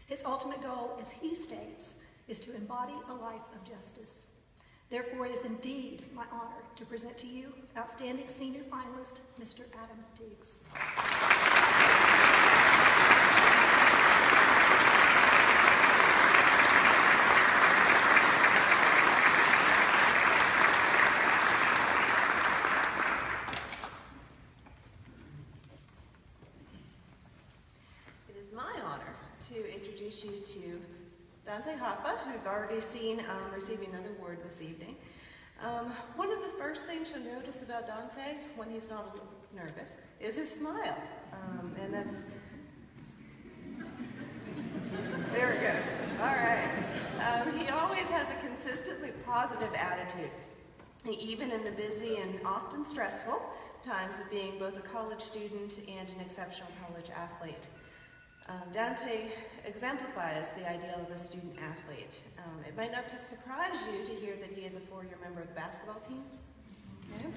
His ultimate goal, as he states, is to embody a life of justice. Therefore, it is indeed my honor to present to you outstanding senior finalist, Mr. Adam Diggs. You to Dante Hoppa, who you've already seen receiving another award this evening. One of the first things you'll notice about Dante when he's not a little nervous is his smile. And that's, there it goes. All right. He always has a consistently positive attitude, even in the busy and often stressful times of being both a college student and an exceptional college athlete. Dante exemplifies the ideal of a student athlete. It might not surprise you to hear that he is a four-year member of the basketball team. Okay.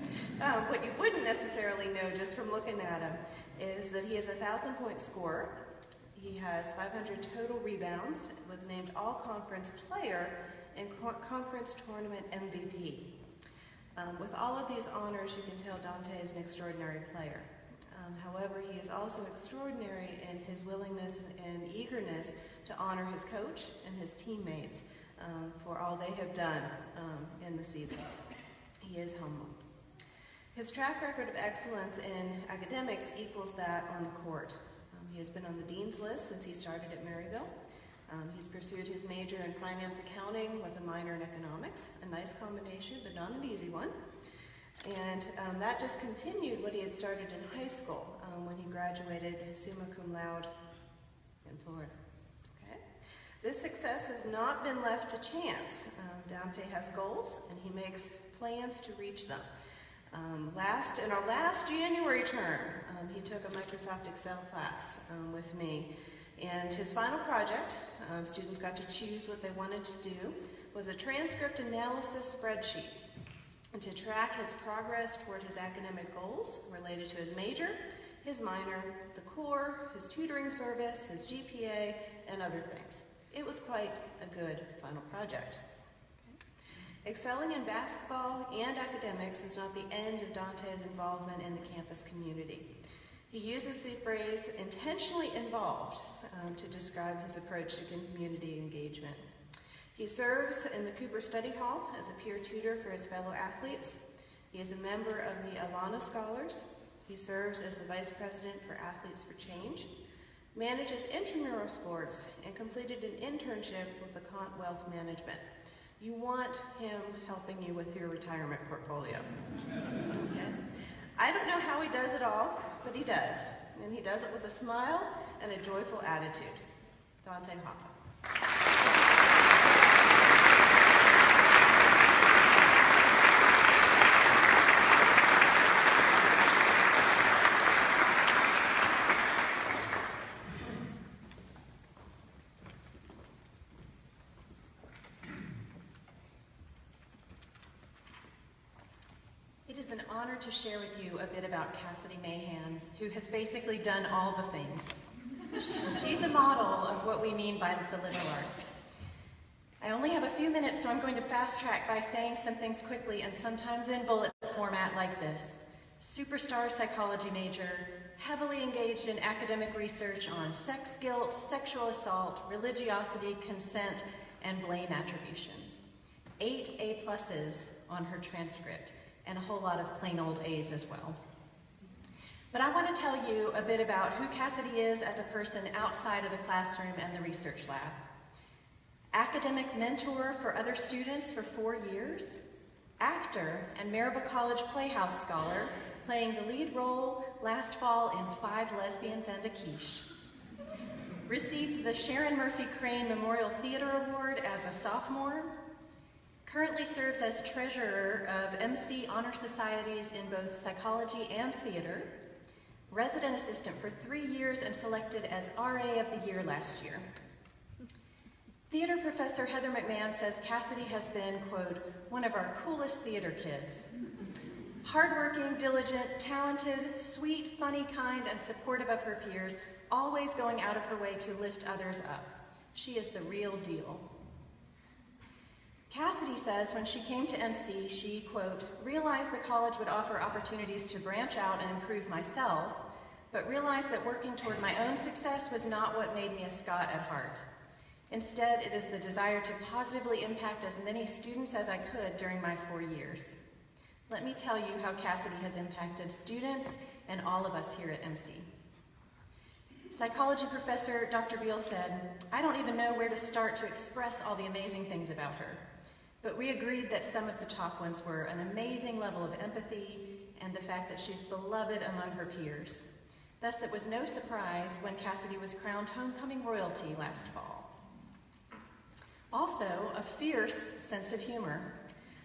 What you wouldn't necessarily know just from looking at him is that he is a 1,000-point scorer. He has 500 total rebounds, was named all-conference player and conference tournament MVP. With all of these honors, you can tell Dante is an extraordinary player. However, he is also extraordinary in his willingness and eagerness to honor his coach and his teammates for all they have done in the season. He is humble. His track record of excellence in academics equals that on the court. He has been on the dean's list since he started at Maryville. He's pursued his major in finance accounting with a minor in economics, a nice combination, but not an easy one. And that just continued what he had started in high school when he graduated summa cum laude in Florida. Okay? This success has not been left to chance. Dante has goals, and he makes plans to reach them. In our last January term, he took a Microsoft Excel class with me. And his final project, students got to choose what they wanted to do, was a transcript analysis spreadsheet and to track his progress toward his academic goals related to his major, his minor, the core, his tutoring service, his GPA, and other things. It was quite a good final project. Okay. Excelling in basketball and academics is not the end of Dante's involvement in the campus community. He uses the phrase intentionally involved to describe his approach to community engagement. He serves in the Cooper Study Hall as a peer tutor for his fellow athletes. He is a member of the Alana Scholars. He serves as the vice president for Athletes for Change. manages intramural sports, and completed an internship with the Kant Wealth Management. You want him helping you with your retirement portfolio. Okay? I don't know how he does it all, but he does. And he does it with a smile and a joyful attitude. Dante Hoppa. To share with you a bit about Cassidy Mahan, who has basically done all the things. She's a model of what we mean by the liberal arts. I only have a few minutes, so I'm going to fast track by saying some things quickly and sometimes in bullet format like this. Superstar psychology major, heavily engaged in academic research on sex guilt, sexual assault, religiosity, consent, and blame attributions. 8 A+ on her transcript, and a whole lot of plain old A's as well. But I want to tell you a bit about who Cassidy is as a person outside of the classroom and the research lab. Academic mentor for other students for 4 years, actor and Maryville College Playhouse scholar, playing the lead role last fall in 5 Lesbians and a Quiche. Received the Sharon Murphy Crane Memorial Theater Award as a sophomore. Currently serves as treasurer of MC Honor Societies in both psychology and theater. Resident assistant for 3 years and selected as RA of the year last year. Theater professor Heather McMahon says Cassidy has been, quote, one of our coolest theater kids. Hardworking, diligent, talented, sweet, funny, kind, and supportive of her peers, always going out of her way to lift others up. She is the real deal. Cassidy says when she came to MC, she, quote, realized the college would offer opportunities to branch out and improve myself, but realized that working toward my own success was not what made me a Scot at heart. Instead, it is the desire to positively impact as many students as I could during my 4 years. Let me tell you how Cassidy has impacted students and all of us here at MC. Psychology professor Dr. Beal said, I don't even know where to start to express all the amazing things about her. But we agreed that some of the top ones were an amazing level of empathy and the fact that she's beloved among her peers. Thus, it was no surprise when Cassidy was crowned homecoming royalty last fall. Also, a fierce sense of humor.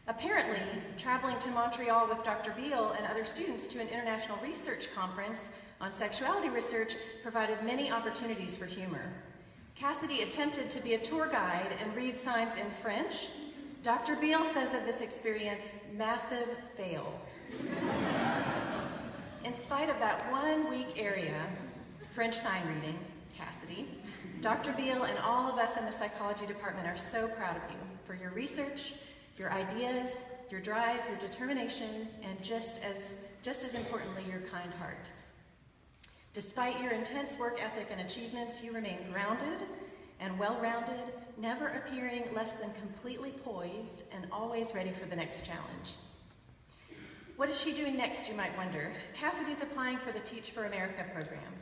Apparently, traveling to Montreal with Dr. Beal and other students to an international research conference on sexuality research provided many opportunities for humor. Cassidy attempted to be a tour guide and read signs in French. Dr. Beal says of this experience, massive fail. In spite of that 1 week area, French sign reading, Cassidy, Dr. Beal and all of us in the psychology department are so proud of you for your research, your ideas, your drive, your determination, and just as importantly, your kind heart. Despite your intense work ethic and achievements, you remain grounded and well-rounded, never appearing less than completely poised and always ready for the next challenge. What is she doing next, you might wonder? Cassidy's applying for the Teach for America program.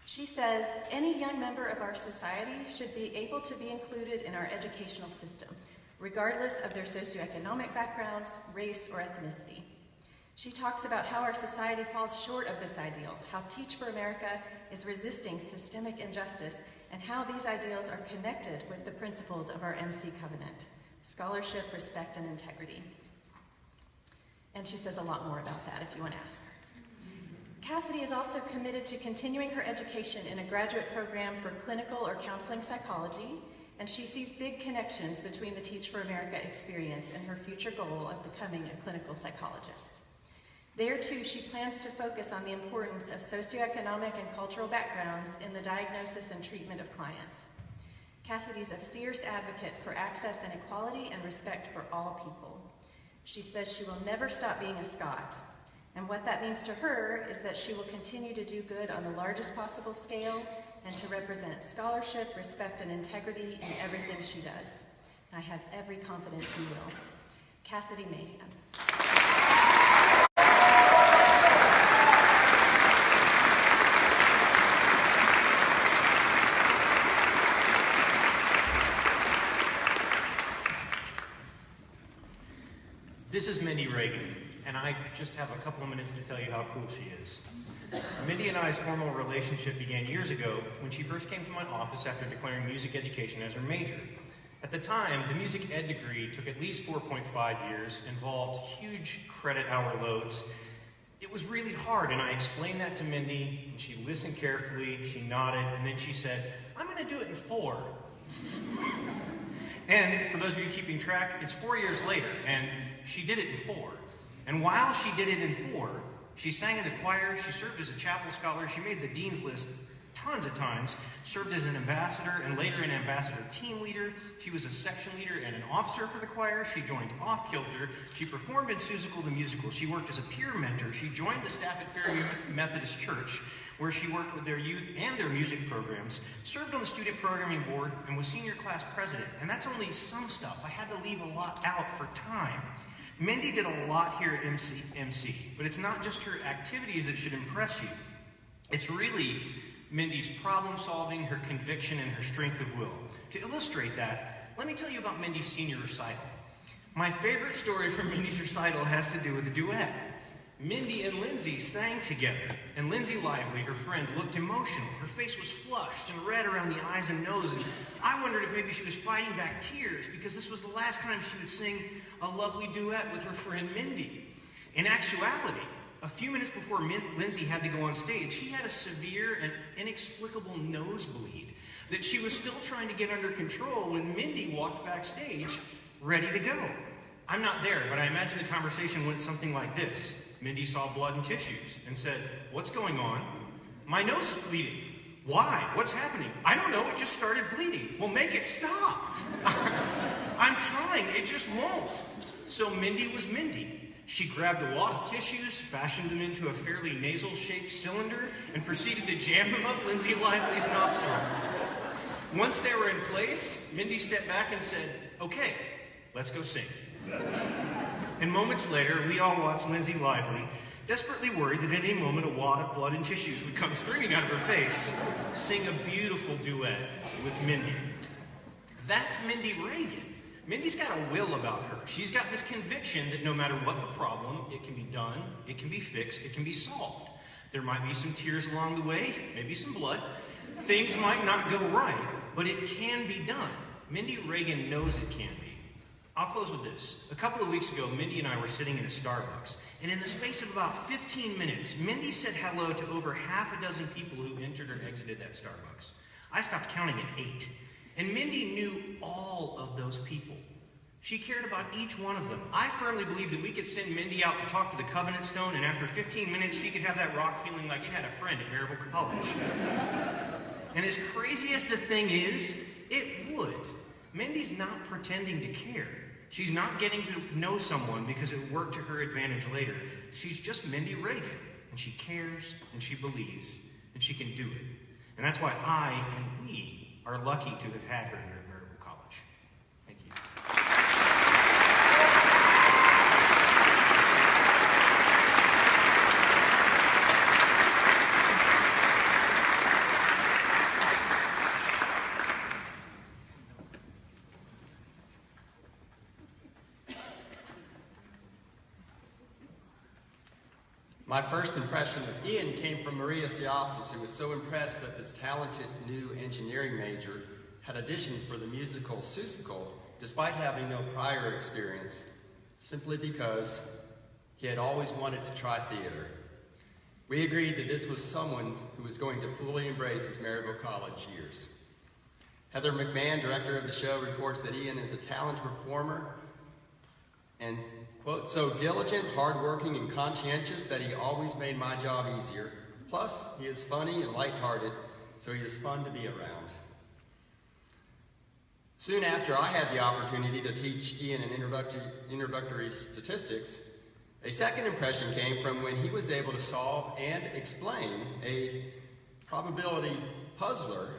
She says any young member of our society should be able to be included in our educational system, regardless of their socioeconomic backgrounds, race, or ethnicity. She talks about how our society falls short of this ideal, how Teach for America is resisting systemic injustice, and how these ideals are connected with the principles of our MC Covenant: scholarship, respect, and integrity. And she says a lot more about that if you want to ask her. Cassidy is also committed to continuing her education in a graduate program for clinical or counseling psychology, and she sees big connections between the Teach for America experience and her future goal of becoming a clinical psychologist. There, too, she plans to focus on the importance of socioeconomic and cultural backgrounds in the diagnosis and treatment of clients. Cassidy's a fierce advocate for access and equality and respect for all people. She says she will never stop being a Scot, and what that means to her is that she will continue to do good on the largest possible scale and to represent scholarship, respect, and integrity in everything she does. I have every confidence you will. Cassidy Mahan. This is Mindy Reagan, and I just have a couple of minutes to tell you how cool she is. Mindy and I's formal relationship began years ago when she first came to my office after declaring music education as her major. At the time, the music ed degree took at least 4.5 years, involved huge credit hour loads. It was really hard, and I explained that to Mindy, and she listened carefully, she nodded, and then she said, "I'm going to do it in 4. And for those of you keeping track, it's 4 years later, and she did it in 4. And while she did it in 4, she sang in the choir, she served as a chapel scholar, she made the dean's list tons of times, served as an ambassador and later an ambassador team leader. She was a section leader and an officer for the choir. She joined Off Kilter. She performed in Seussical the Musical. She worked as a peer mentor. She joined the staff at Fairview Methodist Church, where she worked with their youth and their music programs, served on the student programming board, and was senior class president. And that's only some stuff. I had to leave a lot out for time. Mindy did a lot here at MC, but it's not just her activities that should impress you. It's really Mindy's problem solving, her conviction, and her strength of will. To illustrate that, let me tell you about Mindy's senior recital. My favorite story from Mindy's recital has to do with a duet. Mindy and Lindsay sang together, and Lindsay Lively, her friend, looked emotional. Her face was flushed and red around the eyes and nose, and I wondered if maybe she was fighting back tears because this was the last time she would sing a lovely duet with her friend Mindy. In actuality, a few minutes before Lindsay had to go on stage, she had a severe and inexplicable nosebleed that she was still trying to get under control when Mindy walked backstage, ready to go. I'm not there, but I imagine the conversation went something like this. Mindy saw blood and tissues and said, "What's going on?" "My nose is bleeding." "Why? What's happening?" "I don't know, it just started bleeding." "Well, make it stop." "I'm trying, it just won't." So Mindy was Mindy. She grabbed a wad of tissues, fashioned them into a fairly nasal-shaped cylinder, and proceeded to jam them up Lindsay Lively's nostril. Once they were in place, Mindy stepped back and said, "Okay, let's go sing." And moments later, we all watched Lindsay Lively, desperately worried that at any moment a wad of blood and tissues would come streaming out of her face, sing a beautiful duet with Mindy. That's Mindy Reagan. Mindy's got a will about her. She's got this conviction that no matter what the problem, it can be done, it can be fixed, it can be solved. There might be some tears along the way, maybe some blood. Things might not go right, but it can be done. Mindy Reagan knows it can be. I'll close with this. A couple of weeks ago, Mindy and I were sitting in a Starbucks, and in the space of about 15 minutes, Mindy said hello to over half a dozen people who entered or exited that Starbucks. I stopped counting at 8, and Mindy knew all of those people. She cared about each one of them. I firmly believe that we could send Mindy out to talk to the Covenant Stone, and after 15 minutes, she could have that rock feeling like it had a friend at Maryville College. And as crazy as the thing is, it would. Mindy's not pretending to care. She's not getting to know someone because it worked to her advantage later. She's just Mindy Reagan, and she cares, and she believes, and she can do it. And that's why I and we are lucky to have had her here at Maryville College. Thank you. My first impression of Ian came from Maria Siopsis, who was so impressed that this talented new engineering major had auditioned for the musical Seussical despite having no prior experience, simply because he had always wanted to try theater. We agreed that this was someone who was going to fully embrace his Maryville College years. Heather McMahon, director of the show, reports that Ian is a talented performer and, quote, "so diligent, hardworking, and conscientious that he always made my job easier. Plus, he is funny and lighthearted, so he is fun to be around." Soon after I had the opportunity to teach Ian an introductory statistics, a second impression came from when he was able to solve and explain a probability puzzler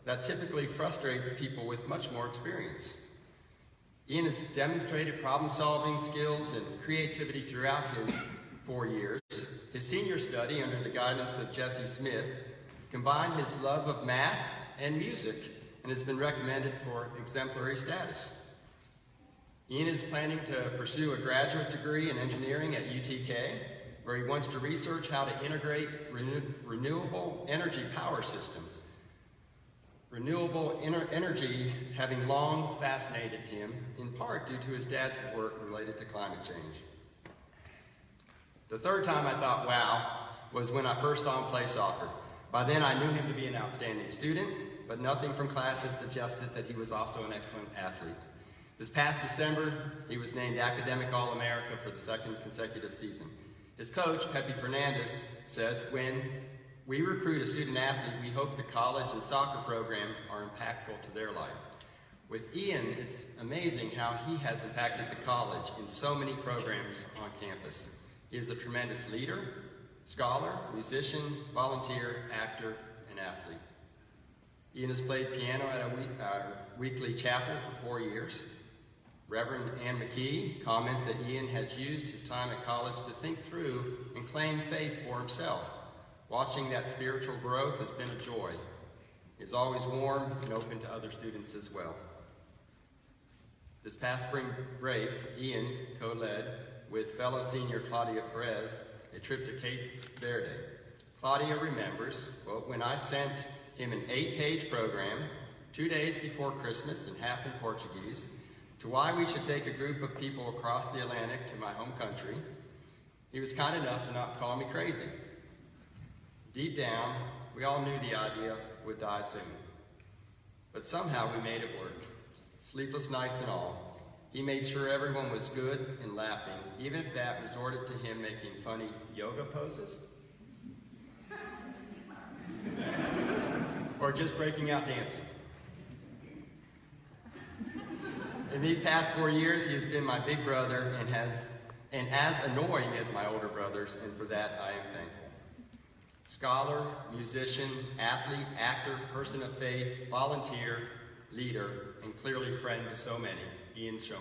that typically frustrates people with much more experience. Ian has demonstrated problem-solving skills and creativity throughout his 4 years. His senior study, under the guidance of Jesse Smith, combined his love of math and music and has been recommended for exemplary status. Ian is planning to pursue a graduate degree in engineering at UTK, where he wants to research how to integrate renewable energy power systems. Renewable energy having long fascinated him, in part due to his dad's work related to climate change. The third time I thought, wow, was when I first saw him play soccer. By then I knew him to be an outstanding student, but nothing from classes suggested that he was also an excellent athlete. This past December, he was named Academic All-America for the second consecutive season. His coach, Pepe Fernandez, says, when we recruit a student athlete, we hope the college and soccer program are impactful to their life. With Ian, it's amazing how he has impacted the college in so many programs on campus. He is a tremendous leader, scholar, musician, volunteer, actor, and athlete. Ian has played piano at a weekly chapel for 4 years. Reverend Ann McKee comments that Ian has used his time at college to think through and claim faith for himself. Watching that spiritual growth has been a joy. He's always warm and open to other students as well. This past spring break, Ian co-led with fellow senior Claudia Perez a trip to Cape Verde. Claudia remembers, well, when I sent him an 8-page program 2 days before Christmas and half in Portuguese to why we should take a group of people across the Atlantic to my home country, he was kind enough to not call me crazy. Deep down, we all knew the idea would die soon. But somehow we made it work. Sleepless nights and all. He made sure everyone was good and laughing, even if that resorted to him making funny yoga poses. Or just breaking out dancing. In these past 4 years, he has been my big brother and as annoying as my older brothers, and for that I am thankful. Scholar, musician, athlete, actor, person of faith, volunteer, leader, and clearly friend to so many, Ian Schomer.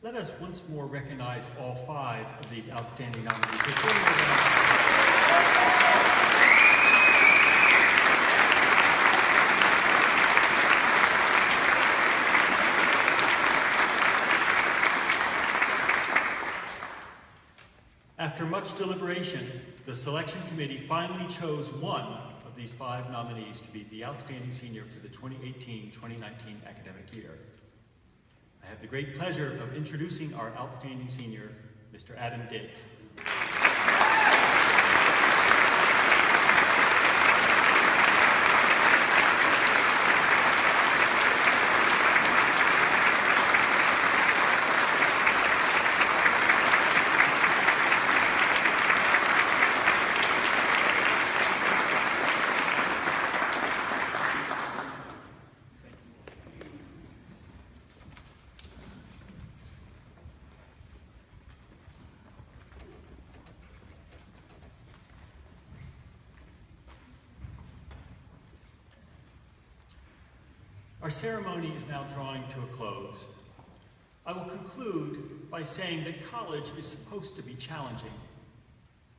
Let us once more recognize all 5 of these outstanding nominees. After much deliberation, the selection committee finally chose one of these 5 nominees to be the outstanding senior for the 2018-2019 academic year. I have the great pleasure of introducing our outstanding senior, Mr. Adam Diggs. Our ceremony is now drawing to a close. I will conclude by saying that college is supposed to be challenging.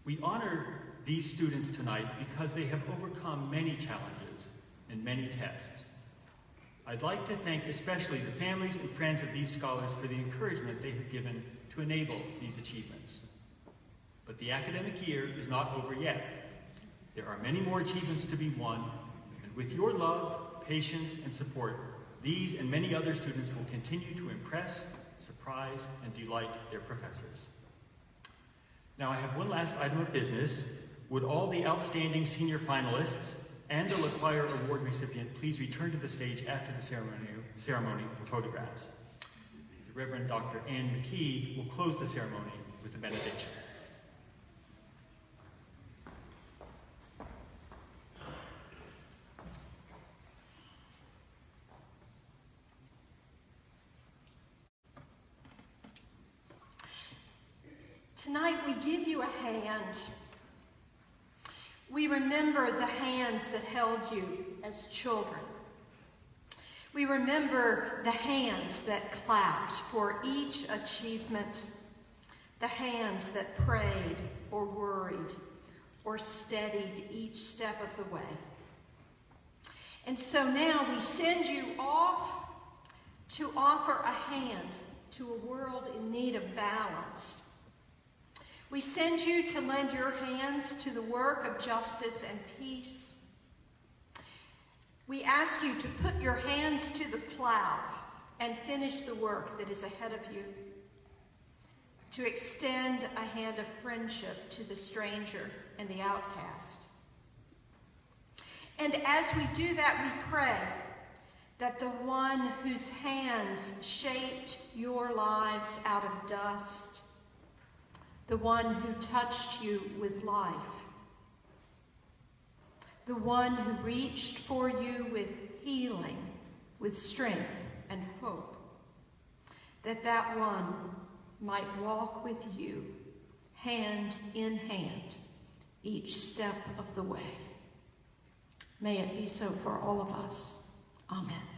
We honor these students tonight because they have overcome many challenges and many tests. I'd like to thank especially the families and friends of these scholars for the encouragement they have given to enable these achievements. But the academic year is not over yet. There are many more achievements to be won, and with your love, patience, and support, these and many other students will continue to impress, surprise, and delight their professors. Now I have one last item of business. Would all the outstanding senior finalists and the LaQuire Award recipient please return to the stage after the ceremony for photographs. The Reverend Dr. Ann McKee will close the ceremony with the benediction. Tonight we give you a hand. We remember the hands that held you as children. We remember the hands that clapped for each achievement, the hands that prayed or worried or steadied each step of the way. And so now we send you off to offer a hand to a world in need of balance. We send you to lend your hands to the work of justice and peace. We ask you to put your hands to the plow and finish the work that is ahead of you, to extend a hand of friendship to the stranger and the outcast. And as we do that, we pray that the one whose hands shaped your lives out of dust, the one who touched you with life, the one who reached for you with healing, with strength and hope, that one might walk with you hand in hand each step of the way. May it be so for all of us. Amen.